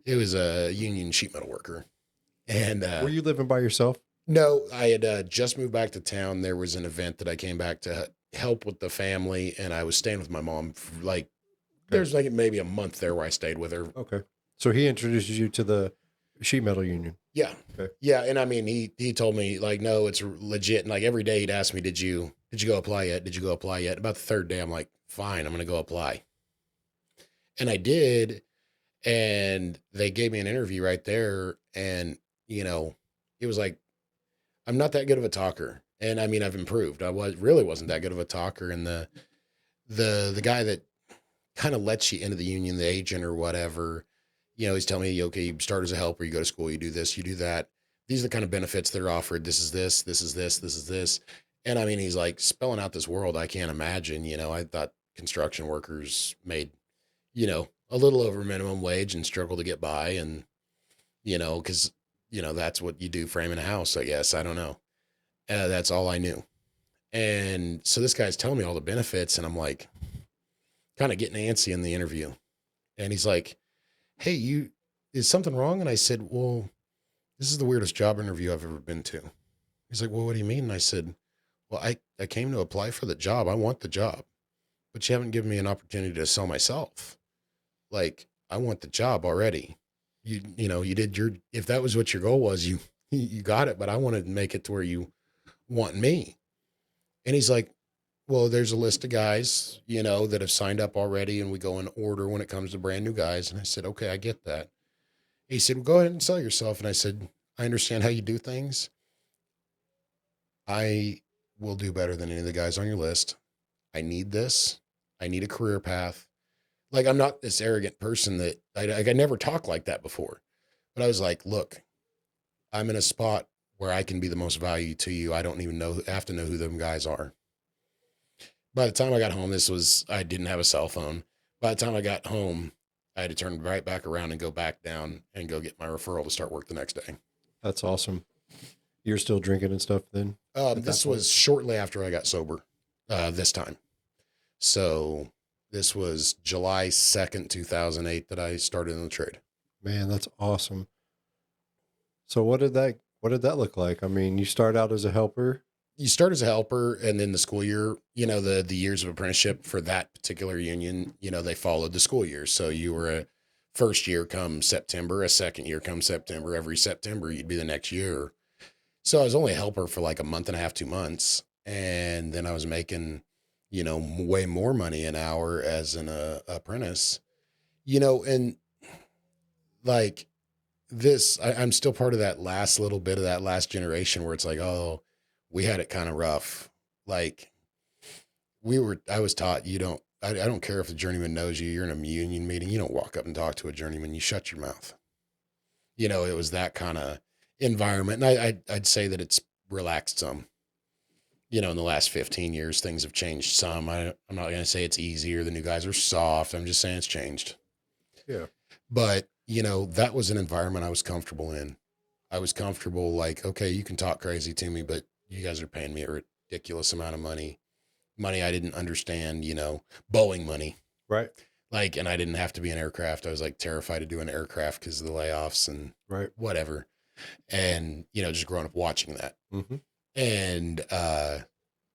It was a union sheet metal worker. And Were you living by yourself? no, I had just moved back to town. There was an event that I came back to help with the family, and I was staying with my mom for like, there's like maybe a month there where I stayed with her. Okay. So he introduces you to the sheet metal union. Yeah. Okay. Yeah. And I mean, he told me like, no, it's legit. And like every day he'd ask me, did you go apply yet? Did you go apply yet? About the third day, I'm like, fine, I'm going to go apply. And I did. And they gave me an interview right there. And, it was like, I'm not that good of a talker. And I mean, I've improved. Really wasn't that good of a talker. And the guy that kind of lets you into the union, the agent or whatever, he's telling me, okay, you start as a helper, you go to school, you do this, you do that. These are the kind of benefits that are offered. This is this, this is this, this is this. And I mean, he's like spelling out this world I can't imagine. I thought construction workers made, a little over minimum wage and struggle to get by. And, cause that's what you do framing a house, I guess. I don't know. That's all I knew. And so this guy's telling me all the benefits, and I'm like kind of getting antsy in the interview. And he's like, "Hey, is something wrong?" And I said, "Well, this is the weirdest job interview I've ever been to." He's like, "Well, what do you mean?" And I said, "Well, I came to apply for the job. I want the job, but you haven't given me an opportunity to sell myself. Like, I want the job already. You did if that was what your goal was, you got it, but I want to make it to where you want me." And he's like, "Well, there's a list of guys, that have signed up already, and we go in order when it comes to brand new guys." And I said, "Okay, I get that." He said, "Well, go ahead and sell yourself." And I said, "I understand how you do things. I will do better than any of the guys on your list. I need this. I need a career path." Like, I'm not this arrogant person that I never talked like that before, but I was like, "Look, I'm in a spot where I can be the most value to you. I don't even have to know who them guys are." By the time I got home, I didn't have a cell phone. By the time I got home, I had to turn right back around and go back down and go get my referral to start work the next day. That's awesome. You're still drinking and stuff then? This was shortly after I got sober, this time. So this was July 2nd, 2008 that I started in the trade. Man, that's awesome. So what did that look like? I mean, you start out as a helper. You start as a helper, and then the school year, the years of apprenticeship for that particular union, they followed the school year. So you were a first year come September, a second year come September. Every September, you'd be the next year. So I was only a helper for like a month and a half, 2 months. And then I was making, way more money an hour as an apprentice, and like this, I'm still part of that last little bit of that last generation where it's like, oh, we had it kind of rough. Like I was taught I don't care if the journeyman knows you, you're in a union meeting, you don't walk up and talk to a journeyman, you shut your mouth. It was that kind of environment. And I'd say that it's relaxed some. You know, in the last 15 years, things have changed some. I'm not going to say it's easier. The new guys are soft. I'm just saying it's changed. Yeah. But, you know, that was an environment I was comfortable in. I was comfortable, like, okay, you can talk crazy to me, but you guys are paying me a ridiculous amount of money I didn't understand, you know, Boeing money. Right. Like, and I didn't have to be an aircraft. I was like terrified to do an aircraft because of the layoffs and Right. whatever. And, you know, just growing up watching that. Mm-hmm. And,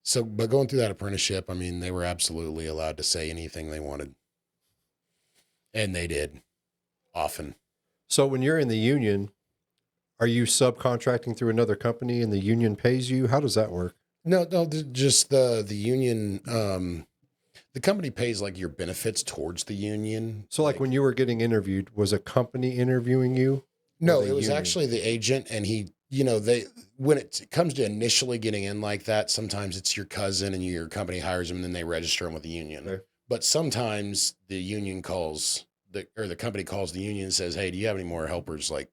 so, but going through that apprenticeship, I mean, they were absolutely allowed to say anything they wanted. And they did often. So when you're in the union, are you subcontracting through another company and the union pays you? How does that work? No, just the union, the company pays like your benefits towards the union. So like when you were getting interviewed, was a company interviewing you? No, the it was union? actually the agent, and he, you know, when it comes to initially getting in like that, sometimes it's your cousin and your company hires him and then they register him with the union. Okay. But sometimes the union calls the company calls the union and says, "Hey, do you have any more helpers like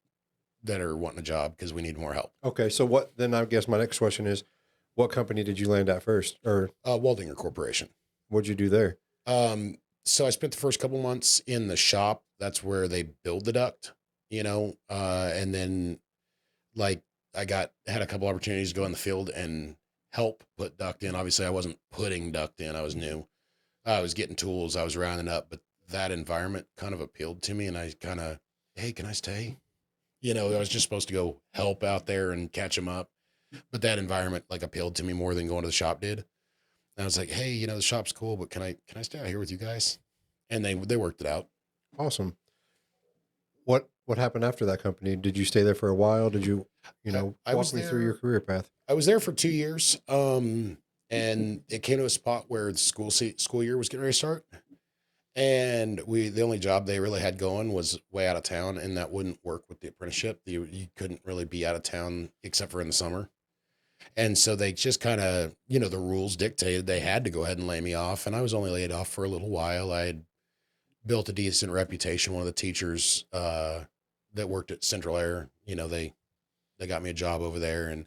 that are wanting a job? Because we need more help." Okay. So what, then I guess my next question is, what company did you land at first, or Waldinger Corporation. what'd you do there? So I spent the first couple months in the shop. That's where they build the duct, you know, and then like had a couple opportunities to go in the field and help put duct in. Obviously I wasn't putting duct in. I was new. I was getting tools. I was rounding up, but that environment kind of appealed to me. And I kind of, hey, can I stay? You know, I was just supposed to go help out there and catch them up. But that environment like appealed to me more than going to the shop did. And I was like, hey, you know, the shop's cool, but can I stay out here with you guys? And they worked it out. Awesome. What happened after that company? Did you stay there for a while? Did you, I walk was me through your there- career path? I was there for 2 years. And it came to a spot where the school year was getting ready to start. And the only job they really had going was way out of town, and that wouldn't work with the apprenticeship. You couldn't really be out of town except for in the summer. And so they just kind of, you know, the rules dictated they had to go ahead and lay me off. And I was only laid off for a little while. I had built a decent reputation. One of the teachers that worked at Central Air, you know, they got me a job over there. And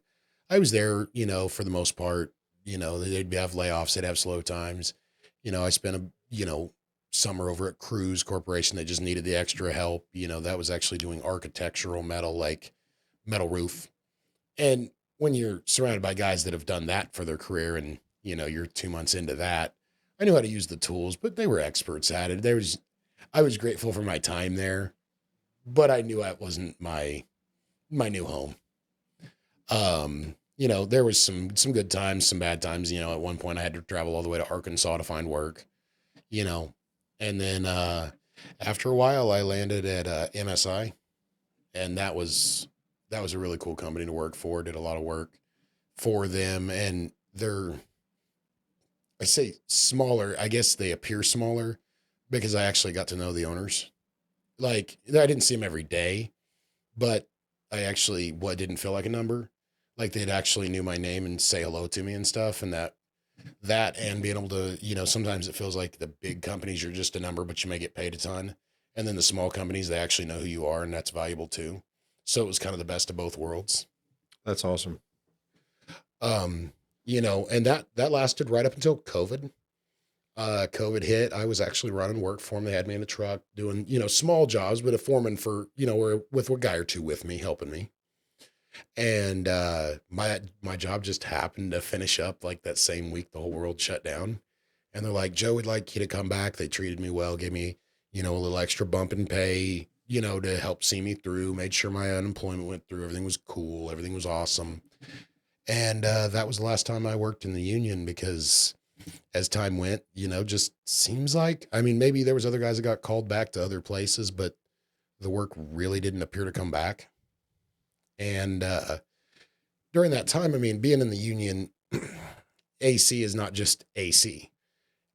I was there, you know, for the most part. You know, they'd have layoffs, they'd have slow times. You know, I spent summer over at Cruise Corporation that just needed the extra help. You know, that was actually doing architectural metal, like metal roof. And when you're surrounded by guys that have done that for their career and, you know, you're 2 months into that, I knew how to use the tools, but they were experts at it. I was grateful for my time there, but I knew that wasn't my new home. You know, there was some good times, some bad times. You know, at one point I had to travel all the way to Arkansas to find work, you know, and then after a while I landed at MSI, and that was a really cool company to work for. Did a lot of work for them, and I say smaller, I guess they appear smaller because I actually got to know the owners. Like, I didn't see them every day, but I actually didn't feel like a number. Like, they'd actually knew my name and say hello to me and stuff. And that and being able to, you know, sometimes it feels like the big companies, you're just a number, but you may get paid a ton. And then the small companies, they actually know who you are, and that's valuable too. So it was kind of the best of both worlds. That's awesome. You know, and that lasted right up until COVID. COVID hit. I was actually running work for them. They had me in the truck doing, you know, small jobs, but a foreman for, you know, with a guy or two with me, helping me. And my job just happened to finish up like that same week the whole world shut down. And they're like, Joe, we'd like you to come back. They treated me well, gave me, you know, a little extra bump in pay, you know, to help see me through, made sure my unemployment went through. Everything was cool. Everything was awesome. And that was the last time I worked in the union, because as time went, you know, just seems like, I mean, maybe there was other guys that got called back to other places, but the work really didn't appear to come back. And during that time, I mean, being in the union, AC is not just AC.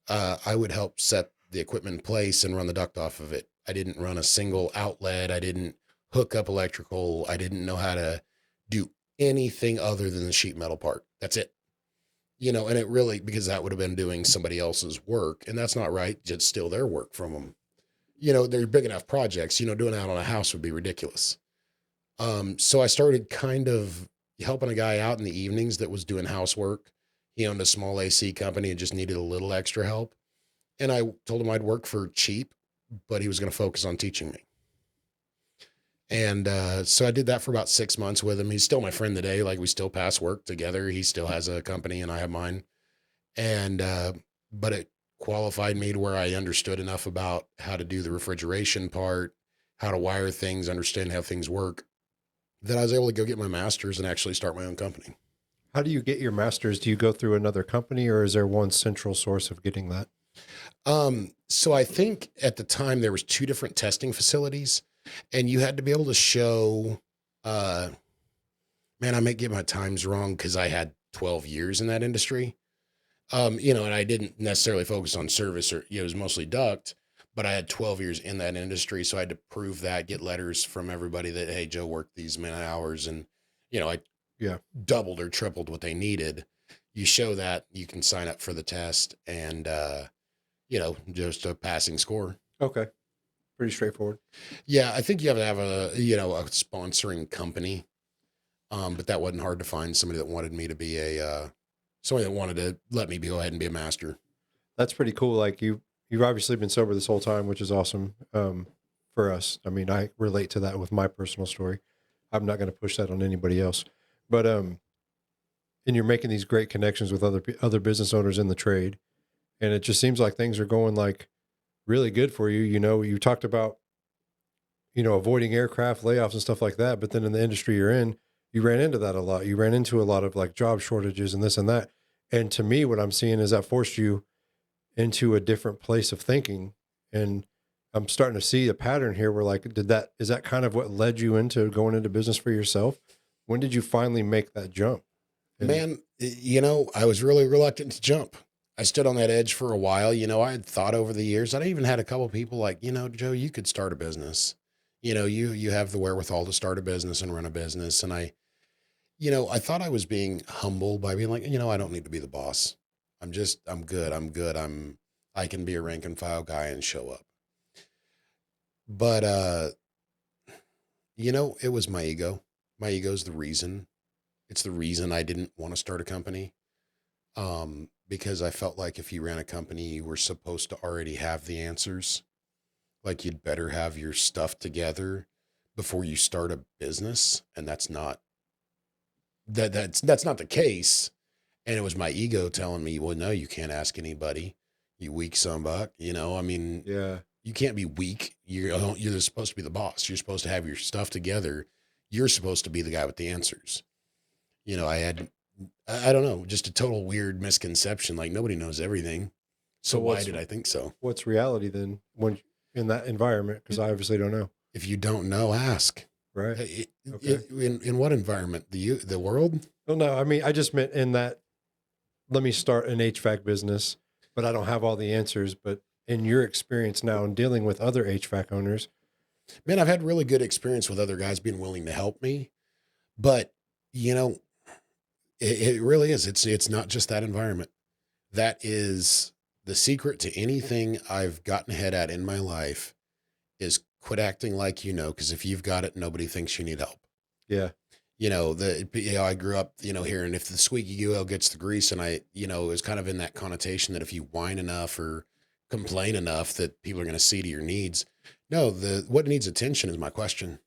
I would help set the equipment in place and run the duct off of it. I didn't run a single outlet. I didn't hook up electrical. I didn't know how to do anything other than the sheet metal part. That's it. You know, and it really, because that would have been doing somebody else's work, and that's not right. It's still their work from them. You know, they're big enough projects, you know, doing that on a house would be ridiculous. So I started kind of helping a guy out in the evenings that was doing housework. He owned a small AC company and just needed a little extra help. And I told him I'd work for cheap, but he was going to focus on teaching me. And so I did that for about 6 months with him. He's still my friend today. Like, we still pass work together. He still has a company and I have mine. And, but it qualified me to where I understood enough about how to do the refrigeration part, how to wire things, understand how things work, that I was able to go get my master's and actually start my own company. How do you get your master's? Do you go through another company, or is there one central source of getting that? So I think at the time there was 2 different testing facilities, and you had to be able to show, man, I may get my times wrong because I had 12 years in that industry. And I didn't necessarily focus on service, or, it was mostly duct, but I had 12 years in that industry. So I had to prove that, get letters from everybody that, hey, Joe worked these many hours, and, I Yeah. doubled or tripled what they needed. You show that, you can sign up for the test, and, just a passing score. Okay. Pretty straightforward. Yeah. I think you have to have a sponsoring company. But that wasn't hard to find, somebody that wanted me to be somebody that wanted to let me go ahead and be a master. That's pretty cool. Like, you've obviously been sober this whole time, which is awesome. For us, I mean, I relate to that with my personal story. I'm not going to push that on anybody else, but and you're making these great connections with other business owners in the trade, and it just seems like things are going like really good for you. You talked about avoiding aircraft layoffs and stuff like that, but then in the industry you're in, you ran into that a lot. You ran into a lot of like job shortages and this and that. And to me, what I'm seeing is that forced you into a different place of thinking. And I'm starting to see a pattern here where, like, is that kind of what led you into going into business for yourself? When did you finally make that jump? And Man, I was really reluctant to jump. I stood on that edge for a while. I had thought over the years, I even had a couple of people like, Joe, you could start a business. You have the wherewithal to start a business and run a business. And I thought I was being humble by being like, I don't need to be the boss. I'm good. I can be a rank and file guy and show up. But, it was my ego. My ego's the reason. It's the reason I didn't want to start a company. Because I felt like if you ran a company, you were supposed to already have the answers. Like, you'd better have your stuff together before you start a business. And that's not the case. And it was my ego telling me, well, no, you can't ask anybody, you weak sumbuck. I mean, yeah, you can't be weak. You're supposed to be the boss. You're supposed to have your stuff together. You're supposed to be the guy with the answers. I don't know, just a total weird misconception. Like, nobody knows everything. So why did I think so? what's reality then when in that environment? Because I obviously don't know. If you don't know, ask. Right. Okay. In what environment? The world? Well, no, I mean, I just meant in that, let me start an HVAC business, but I don't have all the answers. But in your experience now in dealing with other HVAC owners, Man, I've had really good experience with other guys being willing to help me. But, it really is. It's not just that environment. That is the secret to anything I've gotten ahead at in my life, is quit acting like because if you've got it, nobody thinks you need help. yeah, I grew up, hearing if the squeaky wheel gets the grease, and it was kind of in that connotation that if you whine enough or complain enough that people are going to see to your needs. No, what needs attention is my question.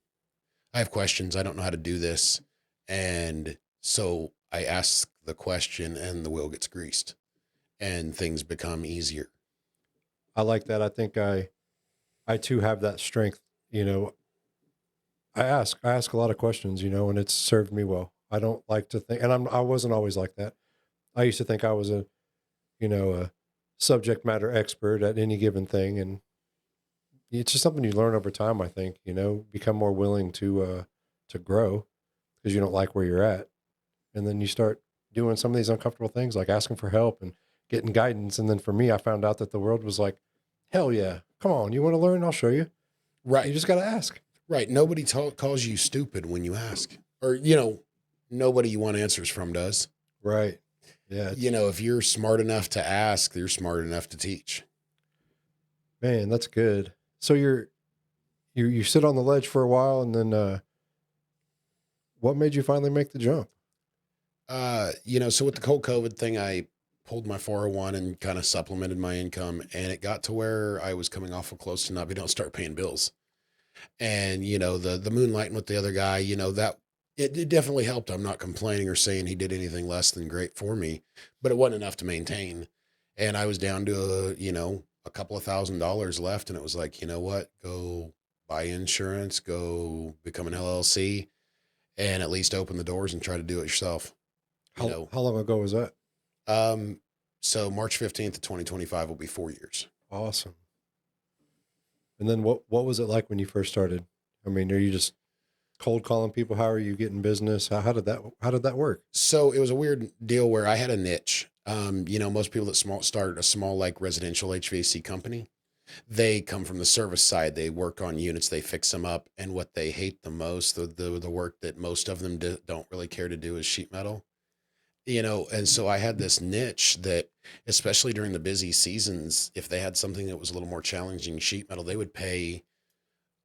I have questions. I don't know how to do this. And so I ask the question and the wheel gets greased and things become easier. I like that. I think I too have that strength. I ask a lot of questions, and it's served me well. I don't like to think, and I wasn't always like that. I used to think I was a subject matter expert at any given thing. And it's just something you learn over time. I think, become more willing to grow because you don't like where you're at. And then you start doing some of these uncomfortable things like asking for help and getting guidance. And then for me, I found out that the world was like, hell yeah, come on. You want to learn? I'll show you. Right. You just got to ask. Right. Nobody calls you stupid when you ask, or, nobody you want answers from does. Right. Yeah. If you're smart enough to ask, you're smart enough to teach. Man, that's good. So you sit on the ledge for a while, and then what made you finally make the jump? So with the whole COVID thing, I pulled my 401 and kind of supplemented my income, and it got to where I was coming awful close to not being able to start paying bills. And the moonlighting with the other guy, that it definitely helped. I'm not complaining or saying he did anything less than great for me, but it wasn't enough to maintain. And I was down to a couple of $1,000s left, and it was like, you know what, go buy insurance, go become an LLC, and at least open the doors and try to do it yourself. How long ago was that? Um, so March 15th of 2025 will be 4 years. Awesome. And then what was it like when you first started? I mean, are you just cold calling people? How are you getting business? How did that work? So it was a weird deal where I had a niche. Most people that start a small like residential HVAC company, they come from the service side. They work on units, they fix them up, and what they hate the most, the work that most of them don't really care to do, is sheet metal. And so I had this niche that, especially during the busy seasons, if they had something that was a little more challenging, sheet metal, they would pay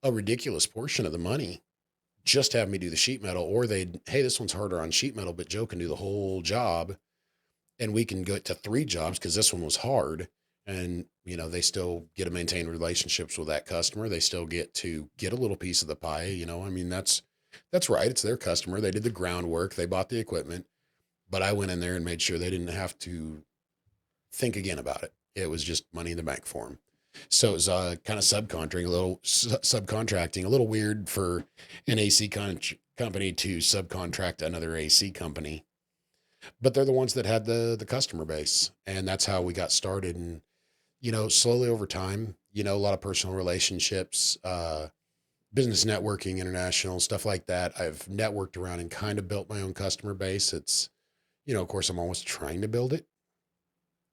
a ridiculous portion of the money just to have me do the sheet metal, or hey, this one's harder on sheet metal, but Joe can do the whole job, and we can go to 3 jobs because this one was hard. And they still get to maintain relationships with that customer. They still get to get a little piece of the pie. I mean, that's right. It's their customer. They did the groundwork. They bought the equipment, but I went in there and made sure they didn't have to think again about it. It was just money in the bank for them. So it was kind of subcontracting, a little weird for an AC company to subcontract another AC company, but they're the ones that had the customer base, and that's how we got started. And slowly over time, a lot of personal relationships, business networking, international stuff like that. I've networked around and kind of built my own customer base. It's of course, I'm always trying to build it,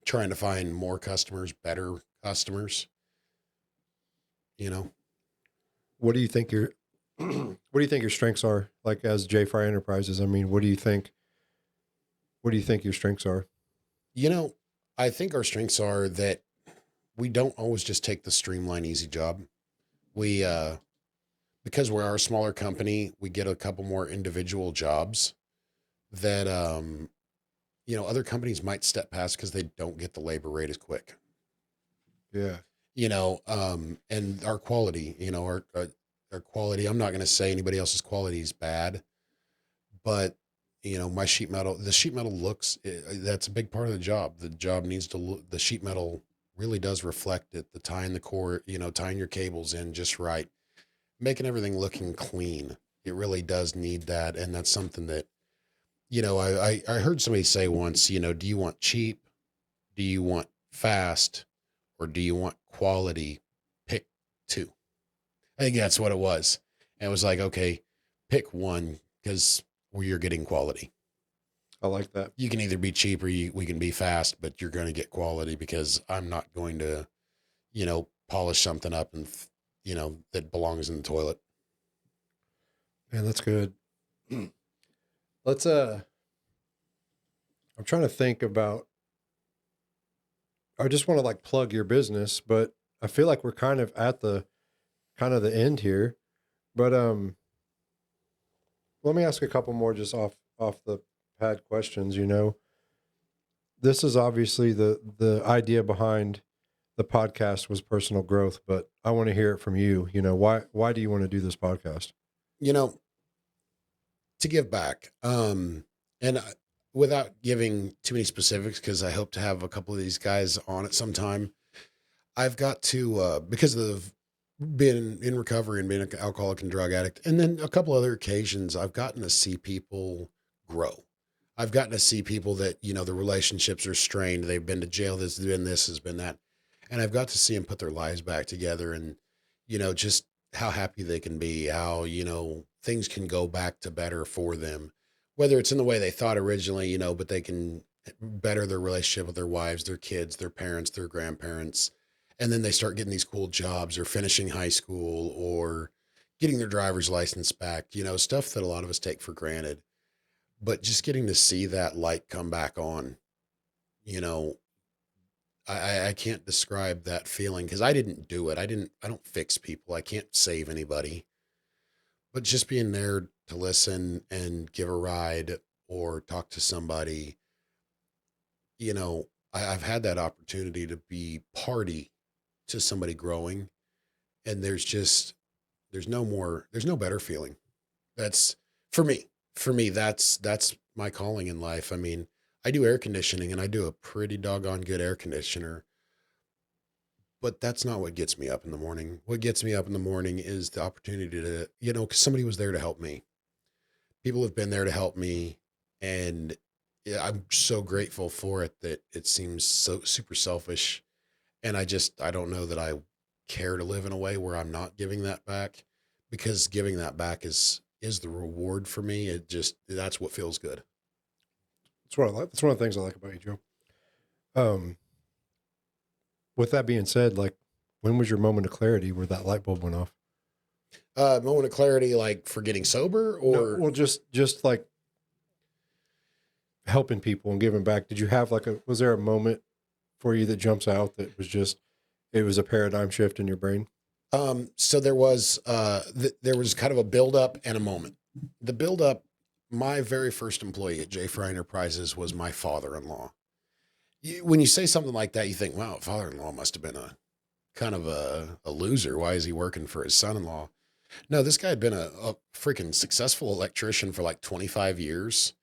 trying to find more customers, better customers. What do you think your strengths are, like as J Fry Enterprises? I mean, what do you think your strengths are? I think our strengths are that we don't always just take the streamline easy job. We because we are a smaller company, we get a couple more individual jobs that other companies might step past because they don't get the labor rate as quick. Yeah. And our quality, our quality, I'm not going to say anybody else's quality is bad, but the sheet metal looks, that's a big part of the job. The job needs to look, the sheet metal really does reflect it. The tying the core, tying your cables in just right, making everything looking clean. It really does need that. And that's something that, I heard somebody say once, do you want cheap? Do you want fast? Or do you want quality? Pick 2. I think that's what it was. And it was like, okay, pick one, because you're getting quality. I like that. You can either be cheap or we can be fast, but you're going to get quality, because I'm not going to, polish something up and, that belongs in the toilet. Man, that's good. Let's, I'm trying to think about, I just want to like plug your business, but I feel like we're kind of at the end here. But let me ask a couple more just off the pad questions. This is obviously the idea behind the podcast was personal growth, but I want to hear it from you. Why do you want to do this podcast? To give back. Without giving too many specifics, because I hope to have a couple of these guys on at some time, I've got to, because of being in recovery and being an alcoholic and drug addict, and then a couple other occasions, I've gotten to see people grow. I've gotten to see people that, the relationships are strained. They've been to jail. There's been this, has been that. And I've got to see them put their lives back together, and, just how happy they can be, how, things can go back to better for them, whether it's in the way they thought originally, but they can better their relationship with their wives, their kids, their parents, their grandparents. And then they start getting these cool jobs, or finishing high school, or getting their driver's license back, stuff that a lot of us take for granted. But just getting to see that light come back on, I can't describe that feeling, because I didn't do it. I don't fix people. I can't save anybody. But just being there to listen and give a ride, or talk to somebody, you know, I've had that opportunity to be party to somebody growing, and there's no better feeling. That's for me. For me, that's my calling in life. I mean, I do air conditioning and I do a pretty doggone good air conditioner, but that's not what gets me up in the morning. What gets me up in the morning is the opportunity to, because somebody was there to help me. People have been there to help me, and yeah, I'm so grateful for it that it seems so super selfish. And I don't know that I care to live in a way where I'm not giving that back, because giving that back is the reward for me. That's what feels good. That's what I like. That's one of the things I like about you, Joe. With that being said, like, when was your moment of clarity where that light bulb went off? Moment of clarity, like for getting sober, No, or well, just like helping people and giving back. Did you have was there a moment for you that jumps out that was just, it was a paradigm shift in your brain? so there was kind of a build up and a moment. The build up, my very first employee at J. Fry Enterprises was my father-in-law. When you say something like that, you think, wow, father-in-law must have been a kind of a loser. Why is he working for his son-in-law? No, this guy had been a freaking successful electrician for like 25 years,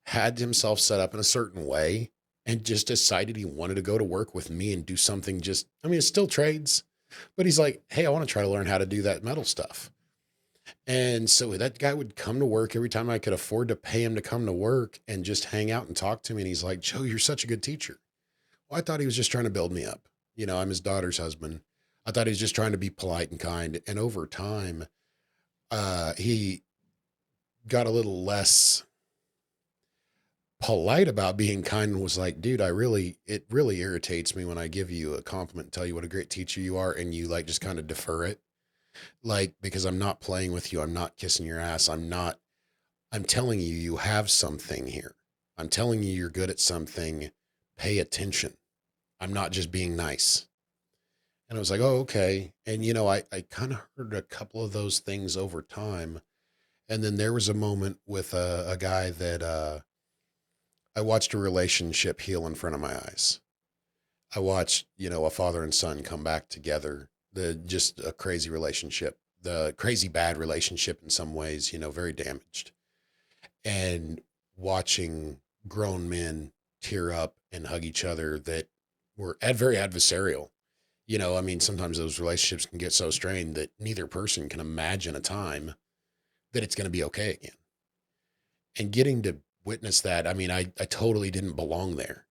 had himself set up in a certain way, and just decided he wanted to go to work with me and do something it's still trades, but he's like, hey, I want to try to learn how to do that metal stuff. And so that guy would come to work every time I could afford to pay him to come to work and just hang out and talk to me. And he's like, Joe, you're such a good teacher. Well, I thought he was just trying to build me up. I'm his daughter's husband. I thought he was just trying to be polite and kind. And over time, he got a little less polite about being kind and was like, dude, it really irritates me when I give you a compliment and tell you what a great teacher you are, and you like just kind of defer it. Like, because I'm not playing with you. I'm not kissing your ass. I'm telling you, you have something here. I'm telling you, you're good at something. Pay attention. I'm not just being nice. And I was like, oh, okay. And, I kind of heard a couple of those things over time. And then there was a moment with a guy that I watched a relationship heal in front of my eyes. I watched, a father and son come back together, just a crazy relationship, the crazy bad relationship in some ways, very damaged. And watching grown men tear up and hug each other that were very adversarial. Sometimes those relationships can get so strained that neither person can imagine a time that it's going to be okay again. And getting to witness that, I totally didn't belong there.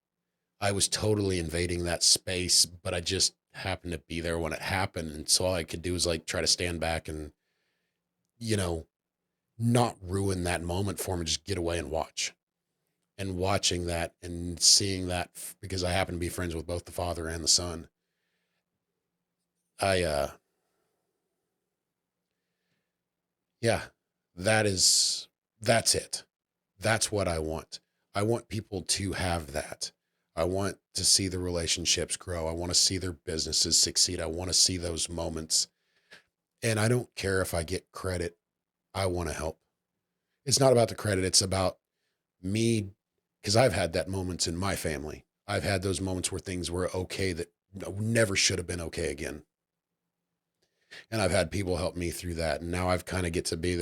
I was totally invading that space, but I just happened to be there when it happened. And so all I could do was like try to stand back and, not ruin that moment for me, just get away and watch. And watching that and seeing that, because I happen to be friends with both the father and the son, yeah, that's it. That's what I want. I want people to have that. I want to see the relationships grow. I want to see their businesses succeed. I want to see those moments. And I don't care if I get credit. I want to help. It's not about the credit. It's about me, because I've had that moments in my family. I've had those moments where things were okay that never should have been okay again. And I've had people help me through that. And now I've kind of got to be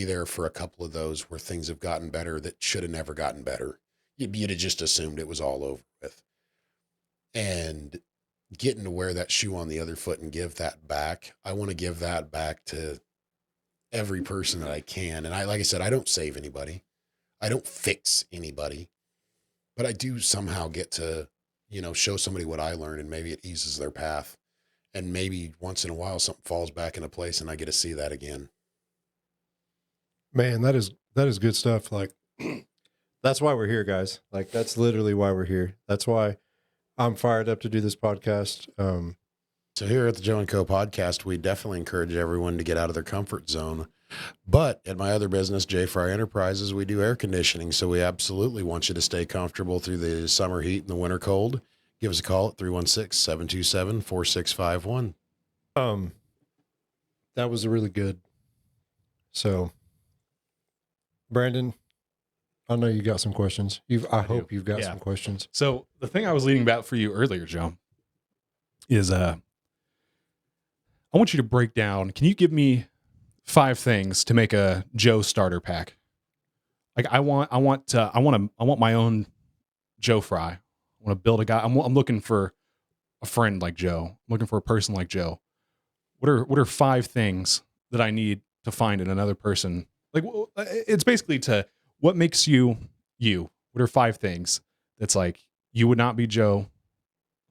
there for a couple of those where things have gotten better that should have never gotten better. You'd have just assumed it was all over with. And getting to wear that shoe on the other foot and give that back. I want to give that back to every person that I can. And like I said, I don't save anybody. I don't fix anybody, but I do somehow get to, show somebody what I learned, and maybe it eases their path. And maybe once in a while something falls back into place and I get to see that again. Man, that is good stuff. Like, that's why we're here, guys. Like, that's literally why we're here. That's why I'm fired up to do this podcast. So here at the Joe and Co podcast, we definitely encourage everyone to get out of their comfort zone. But at my other business, J. Fry Enterprises, we do air conditioning. So we absolutely want you to stay comfortable through the summer heat and the winter cold. Give us a call at 316-727-4651. That was really good. So, Brandon, I know you got some questions. I do. hope you've got Yeah. some questions. So the thing I was leading back for you earlier, Joe, is I want you to break down. Can you give me 5 things to make a Joe starter pack? Like I want my own Joe Fry. I want to build a guy. I'm looking for a friend like Joe. I'm looking for a person like Joe. What are 5 things that I need to find in another person? Like it's basically to what makes you you. What are 5 things that's like you would not be Joe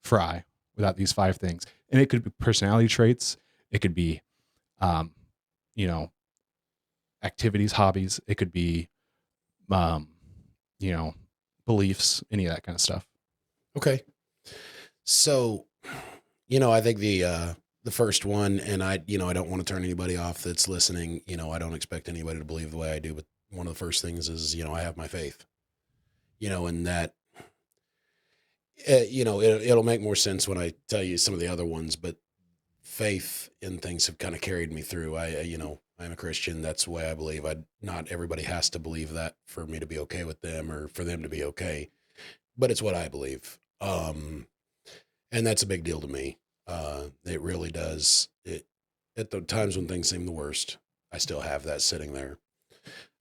Fry without these 5 things? And it could be personality traits. It could be, you know, activities, hobbies. It could be, you know, beliefs, any of that kind of stuff. Okay. So, I think the first one, and I don't want to turn anybody off that's listening. I don't expect anybody to believe the way I do, but one of the first things is, I have my faith, and that, it'll make more sense when I tell you some of the other ones, but faith in things have kind of carried me through. I'm a Christian. That's the way I believe. Not everybody has to believe that for me to be okay with them or for them to be okay, but it's what I believe. And that's a big deal to me. It really does. At the times when things seem the worst, I still have that sitting there.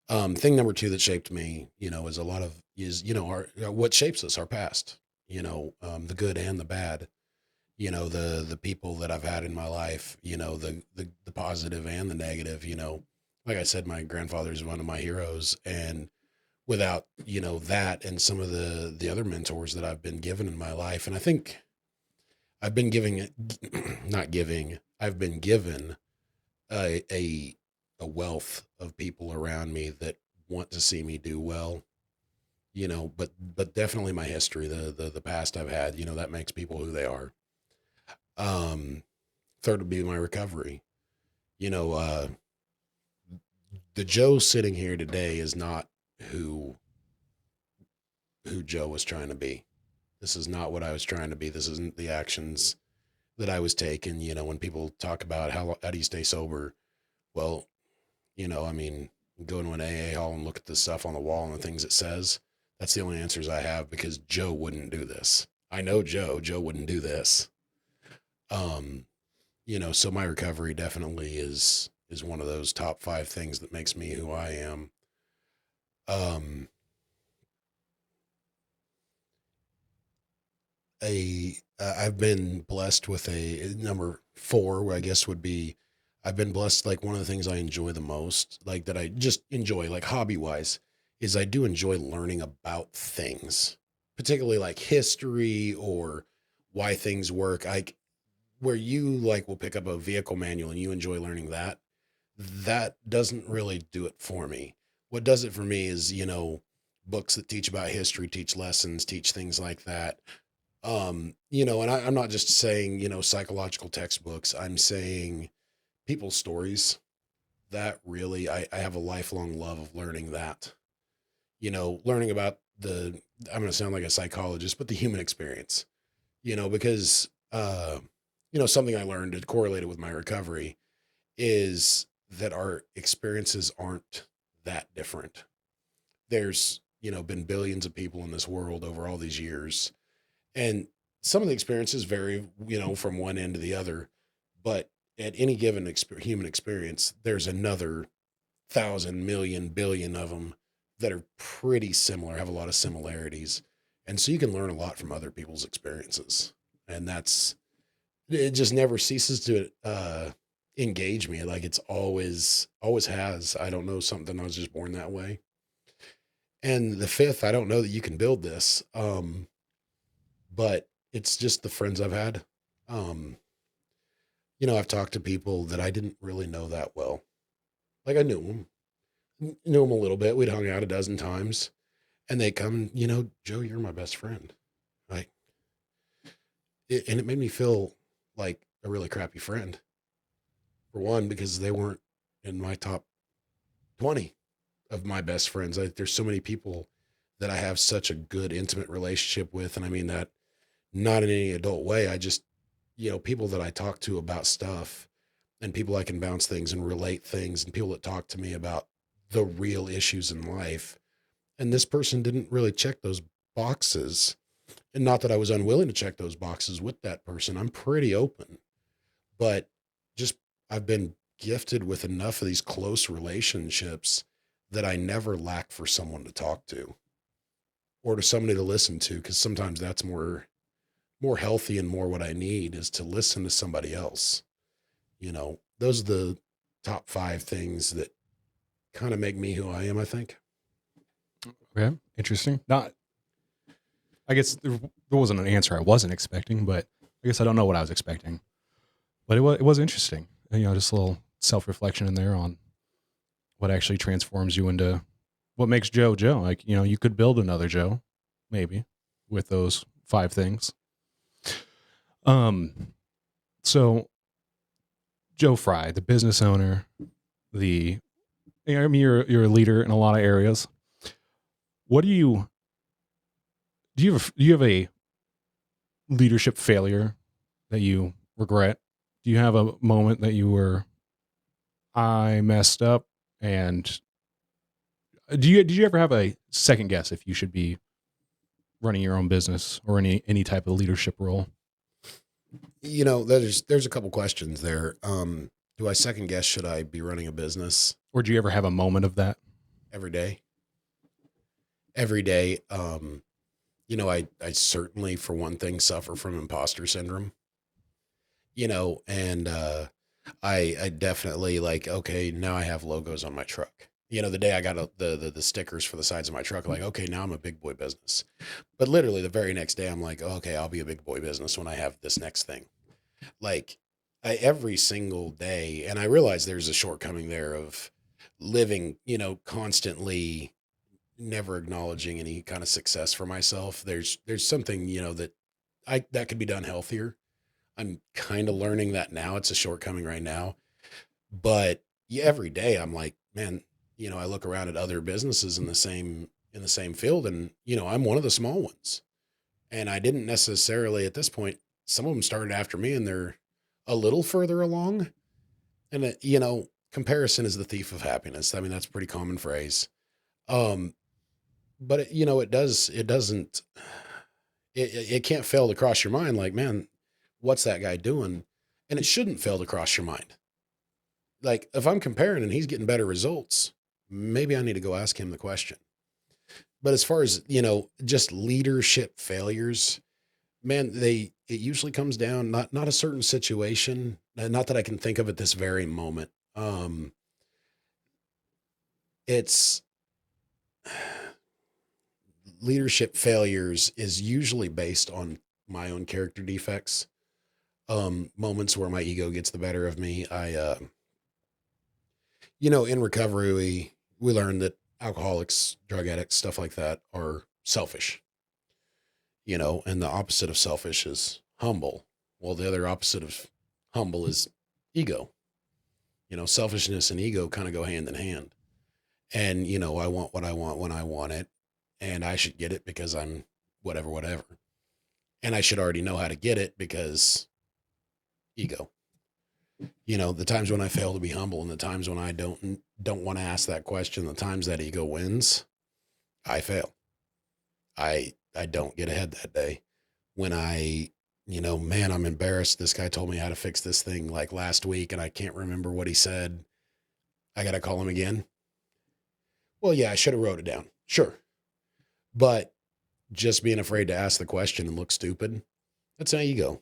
Thing number 2 that shaped me, what shapes us, our past, the good and the bad, the people that I've had in my life, the positive and the negative, like I said, my grandfather is one of my heroes. And without, that and some of the other mentors that I've been given in my life. And I think I've been I've been given a wealth of people around me that want to see me do well, but definitely my history, the past I've had, that makes people who they are. Third would be my recovery. The Joe sitting here today is not who Joe was trying to be. This is not what I was trying to be. This isn't the actions that I was taking. When people talk about how do you stay sober? Well, go to an AA hall and look at the stuff on the wall and the things it says. That's the only answers I have, because Joe wouldn't do this. I know Joe wouldn't do this. So my recovery definitely is one of those top 5 things that makes me who I am. I've been blessed with a number 4, I guess would be, I've been blessed. Like one of the things I enjoy the most, like that I just enjoy, like hobby wise, is I do enjoy learning about things, particularly like history or why things work. Where you like will pick up a vehicle manual and you enjoy learning that doesn't really do it for me. What does it for me is, books that teach about history, teach lessons, teach things like that. And I'm not just saying, psychological textbooks. I'm saying people's stories. That really, I have a lifelong love of learning that, learning about I'm going to sound like a psychologist, but the human experience, because, something I learned that correlated with my recovery is that our experiences aren't that different. There's, been billions of people in this world over all these years. And some of the experiences vary, from one end to the other, but at any given human experience, there's another 1,000, million, billion of them that are pretty similar, have a lot of similarities. And so you can learn a lot from other people's experiences. And it just never ceases to engage me. Like it's always has. I don't know, something, I was just born that way. And the 5th, I don't know that you can build this. But it's just the friends I've had. I've talked to people that I didn't really know that well. Like I knew them a little bit. We'd hung out a dozen times, and they come, Joe, you're my best friend. Like, and it made me feel like a really crappy friend. For one, because they weren't in my top 20 of my best friends. There's so many people that I have such a good, intimate relationship with, and I mean that not in any adult way. I just, people that I talk to about stuff, and people I can bounce things and relate things, and people that talk to me about the real issues in life. And this person didn't really check those boxes. And not that I was unwilling to check those boxes with that person. I'm pretty open, but just I've been gifted with enough of these close relationships that I never lack for someone to talk to or to somebody to listen to. Cause sometimes that's more healthy and more what I need is to listen to somebody else. Those are the top 5 things that kind of make me who I am, I think. Okay, interesting. Not, I guess there wasn't an answer I wasn't expecting, but I guess I don't know what I was expecting. But it was interesting. Just a little self-reflection in there on what actually transforms you into what makes Joe Joe. Like, you could build another Joe, maybe, with those 5 things. So Joe Fry, the business owner, you're a leader in a lot of areas. What do you have a leadership failure that you regret? Do you have a moment that I messed up? And did you ever have a second guess if you should be running your own business or any type of leadership role? There's a couple questions there. Do I second guess, should I be running a business? Or do you ever have a moment of that? Every day. I certainly, for one thing, suffer from imposter syndrome, and I definitely okay, now I have logos on my truck. The day I got the stickers for the sides of my truck, like, okay, now I'm a big boy business. But literally the very next day I'm like, oh, okay, I'll be a big boy business when I have this next thing. Every single day. And I realize there's a shortcoming there of living, constantly never acknowledging any kind of success for myself. There's something, that could be done healthier. I'm kind of learning that now. It's a shortcoming right now, but every day I'm like, man, I look around at other businesses in the same field, and I'm one of the small ones. And I didn't necessarily at this point, some of them started after me and they're a little further along. And comparison is the thief of happiness. I mean, that's a pretty common phrase. But it can't fail to cross your mind. Like, man, what's that guy doing? And it shouldn't fail to cross your mind. Like, if I'm comparing and he's getting better results, maybe I need to go ask him the question. But as far as, just leadership failures, man, it usually comes down, not a certain situation, not that I can think of at this very moment. It's leadership failures is usually based on my own character defects. Moments where my ego gets the better of me. In recovery, we learned that alcoholics, drug addicts, stuff like that are selfish, and the opposite of selfish is humble. Well, the other opposite of humble is ego. Selfishness and ego kind of go hand in hand. And, I want what I want when I want it, and I should get it because I'm whatever. And I should already know how to get it because ego. The times when I fail to be humble and the times when I don't want to ask that question, the times that ego wins, I fail. I don't get ahead that day. When man, I'm embarrassed. This guy told me how to fix this thing like last week and I can't remember what he said. I got to call him again. Well, yeah, I should have wrote it down. Sure. But just being afraid to ask the question and look stupid, that's my ego.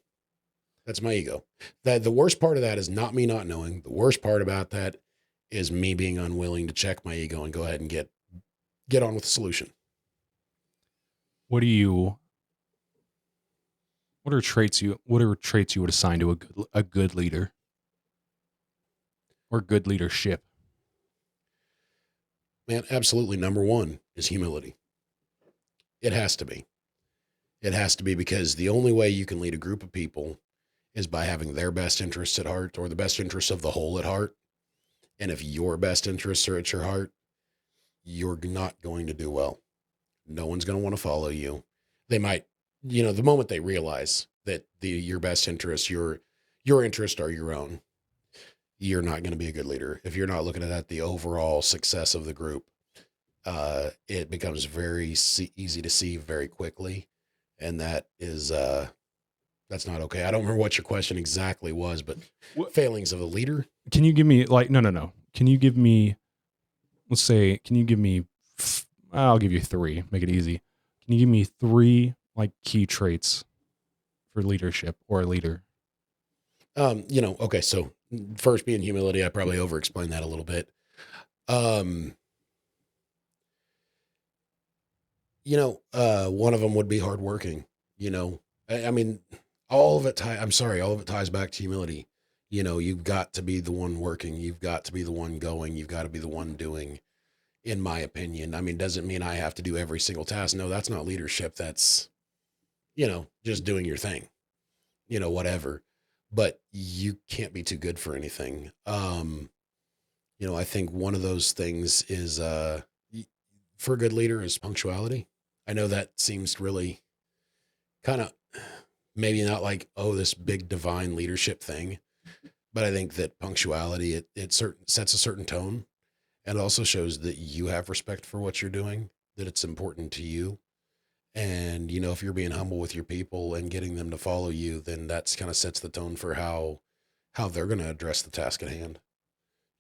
That's my ego. The worst part of that is not me not knowing. The worst part about that is me being unwilling to check my ego and go ahead and get on with the solution. What are traits you would assign to a good leader or good leadership? Man, absolutely. Number one is humility. It has to be. It has to be, because the only way you can lead a group of people is by having their best interests at heart, or the best interests of the whole at heart. And if your best interests are at your heart, you're not going to do well. No one's going to want to follow you. They might, the moment they realize that your best interests, your interests are your own, you're not going to be a good leader. If you're not looking at the overall success of the group, it becomes very easy to see very quickly. And that is, that's not okay. I don't remember what your question exactly was, but What- failings of a leader. Can you give me like no? Can you give me, let's say, can you give me? I'll give you 3. Make it easy. Can you give me 3 like key traits for leadership or a leader? Okay. So first being humility, I probably over-explained that a little bit. One of them would be hardworking. I mean, all of it. All of it ties back to humility. You've got to be the one working. You've got to be the one going. You've got to be the one doing. In my opinion, I mean, doesn't mean I have to do every single task. No, that's not leadership. That's just doing your thing. Whatever. But you can't be too good for anything. I think one of those things is for a good leader is punctuality. I know that seems really kind of maybe not like, oh, this big divine leadership thing, but I think that punctuality, it sets a certain tone, and also shows that you have respect for what you're doing, that it's important to you. And, if you're being humble with your people and getting them to follow you, then that's kind of sets the tone for how they're going to address the task at hand.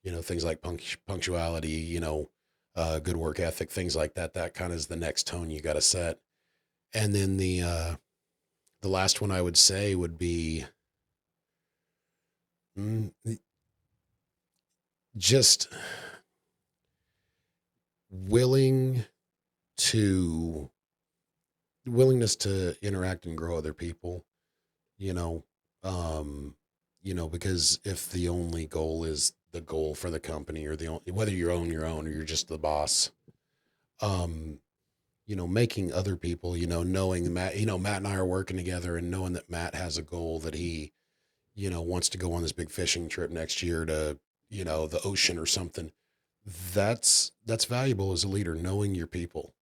Things like punctuality, good work ethic, things like that. That kind of is the next tone you got to set. And then the last one I would say would be just willingness to interact and grow other people, because if the only goal is the goal for the company, or whether you own your own or you're just the boss, making other people, knowing Matt and I are working together, and knowing that Matt has a goal that he, wants to go on this big fishing trip next year to, the ocean or something. That's valuable as a leader, knowing your people,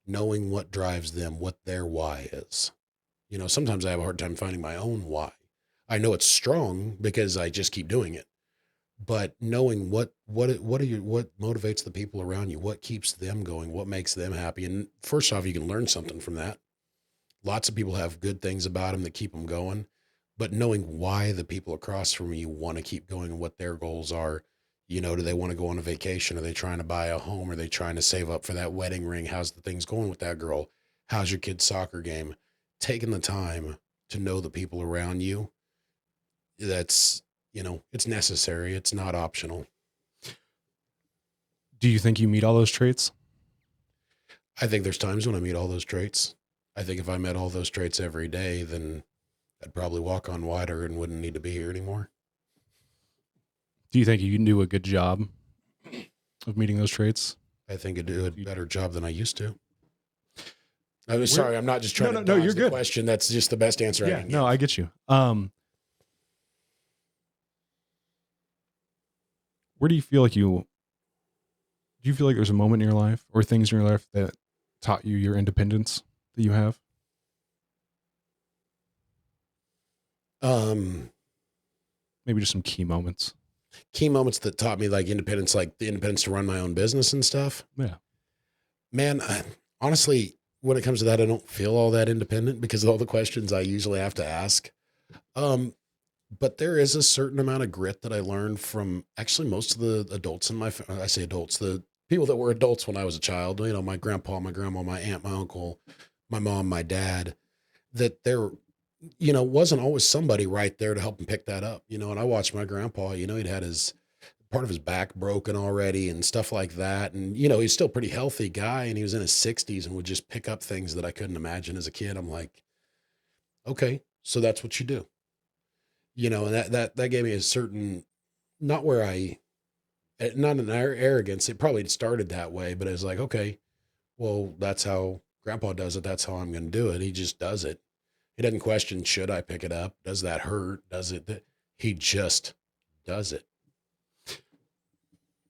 knowing what drives them, what their why is. Sometimes I have a hard time finding my own why. I know it's strong because I just keep doing it, but knowing what motivates the people around you, what keeps them going, what makes them happy. And first off, you can learn something from that. Lots of people have good things about them that keep them going, but knowing why the people across from you want to keep going and what their goals are. Do they want to go on a vacation? Are they trying to buy a home? Are they trying to save up for that wedding ring? How's the things going with that girl? How's your kid's soccer game? Taking the time to know the people around you, that's, it's necessary. It's not optional. Do you think you meet all those traits? I think there's times when I meet all those traits. I think if I met all those traits every day, then I'd probably walk on water and wouldn't need to be here anymore. Do you think you can do a good job of meeting those traits? I think I'd do a better job than I used to. I'm sorry, I'm not just trying to no, dodge you're the good. question. That's just the best answer I Yeah, can give. no, I get you. Where do you feel like do you feel like there's a moment in your life or things in your life that taught you your independence that you have? Maybe just some key moments. Key moments that taught me like independence, like the independence to run my own business and stuff. Yeah. Man, honestly, when it comes to that, I don't feel all that independent because of all the questions I usually have to ask. But there is a certain amount of grit that I learned from actually most of the adults in I say adults, the people that were adults when I was a child, my grandpa, my grandma, my aunt, my uncle, my mom, my dad, that there, wasn't always somebody right there to help him pick that up, and I watched my grandpa, he'd had part of his back broken already and stuff like that. And, he's still a pretty healthy guy, and he was in his 60s and would just pick up things that I couldn't imagine as a kid. I'm like, okay, so that's what you do. And that gave me a certain, not an arrogance. It probably started that way, but it was like, okay, well, that's how grandpa does it. That's how I'm going to do it. He just does it. He doesn't question, should I pick it up? Does that hurt? Does it? He just does it.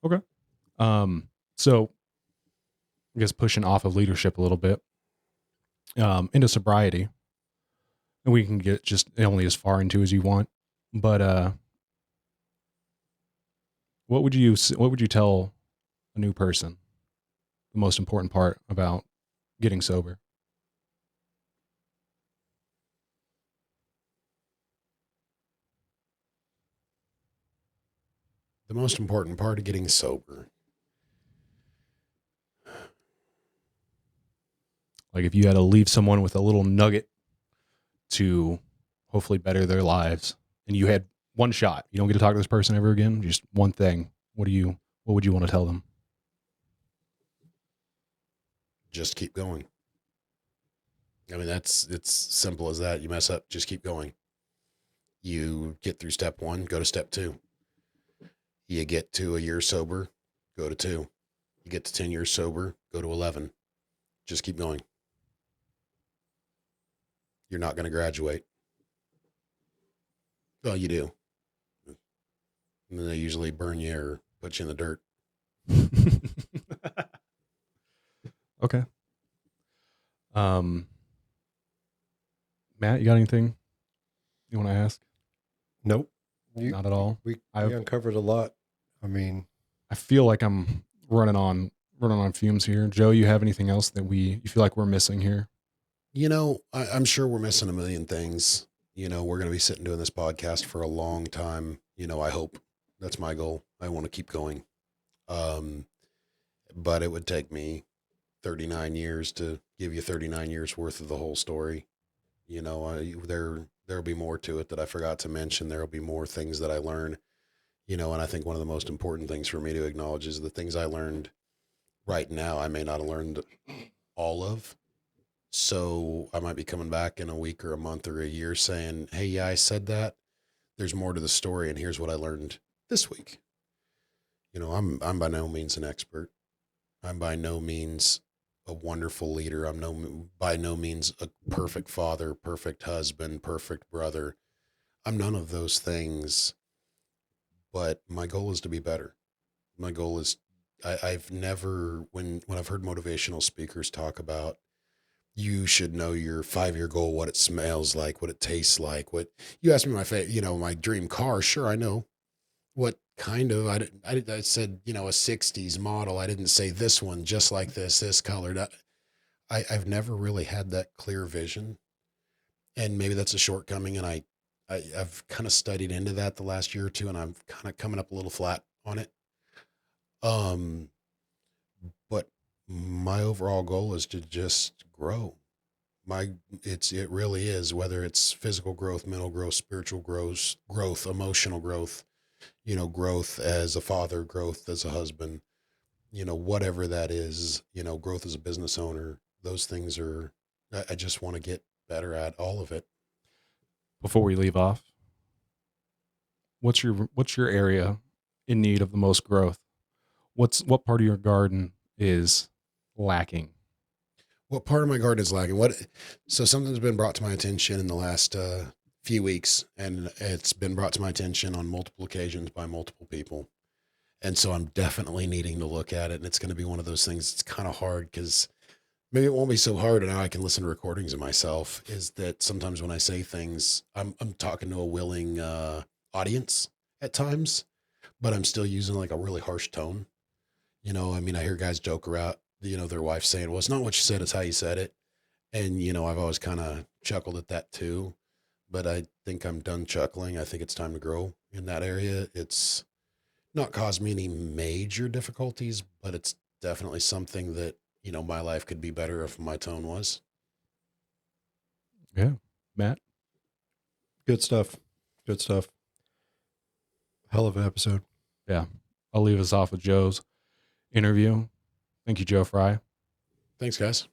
Okay. So I guess pushing off of leadership a little bit, into sobriety, and we can get just only as far into as you want, but, what would you tell a new person the most important part about getting sober? The most important part of getting sober. Like if you had to leave someone with a little nugget to hopefully better their lives, and you had one shot, you don't get to talk to this person ever again, just one thing. What would you want to tell them? Just keep going. I mean, it's simple as that. You mess up, just keep going. You get through step 1, go to step 2. You get to a year sober, go to 2. You get to 10 years sober, go to 11. Just keep going. You're not going to graduate. Well, you do. And then they usually burn you or put you in the dirt. Okay. Matt, you got anything you want to ask? Nope. Not at all. We I've- uncovered a lot. I mean, I feel like I'm running on fumes here. Joe, you have anything else that you feel like we're missing here? You know, I'm sure we're missing a million things. You know, we're going to be sitting doing this podcast for a long time. You know, I hope that's my goal. I want to keep going. But it would take me 39 years to give you 39 years worth of the whole story. You know, there'll be more to it that I forgot to mention. There'll be more things that I learn, you know, and I think one of the most important things for me to acknowledge is the things I learned right now, I may not have learned all of. So I might be coming back in a week or a month or a year saying, hey, yeah, I said that. There's more to the story, and here's what I learned this week. You know, I'm by no means an expert. I'm by no means a wonderful leader. I'm by no means a perfect father, perfect husband, perfect brother. I'm none of those things, but my goal is to be better. My goal is, I've never, when I've heard motivational speakers talk about, you should know your 5-year goal, what it smells like, what it tastes like. What you asked me my dream car. Sure, I know what kind of. I said, you know, a 60s model. I didn't say this one just like this colored. I've never really had that clear vision, and maybe that's a shortcoming. And I've kind of studied into that the last year or two, and I'm kind of coming up a little flat on it. But my overall goal is to just grow. It really is, whether it's physical growth, mental growth, spiritual growth, emotional growth, you know, growth as a father, growth as a husband, you know, whatever that is, you know, growth as a business owner. Those things are, I just want to get better at all of it. Before we leave off, what's your area in need of the most growth? What part of your garden is lacking? What part of my garden is lacking? So something's been brought to my attention in the last few weeks, and it's been brought to my attention on multiple occasions by multiple people. And so I'm definitely needing to look at it. And it's going to be one of those things. It's kind of hard because maybe it won't be so hard. And now I can listen to recordings of myself, is that sometimes when I say things, I'm talking to a willing audience at times, but I'm still using like a really harsh tone. You know, I mean, I hear guys joke around, you know, their wife saying, well, it's not what you said, it's how you said it. And, you know, I've always kind of chuckled at that too, but I think I'm done chuckling. I think it's time to grow in that area. It's not caused me any major difficulties, but it's definitely something that, you know, my life could be better if my tone was. Yeah. Matt? good stuff. Good stuff. Hell of an episode. Yeah. I'll leave us off with Joe's interview. Thank you, Joe Fry. Thanks, guys.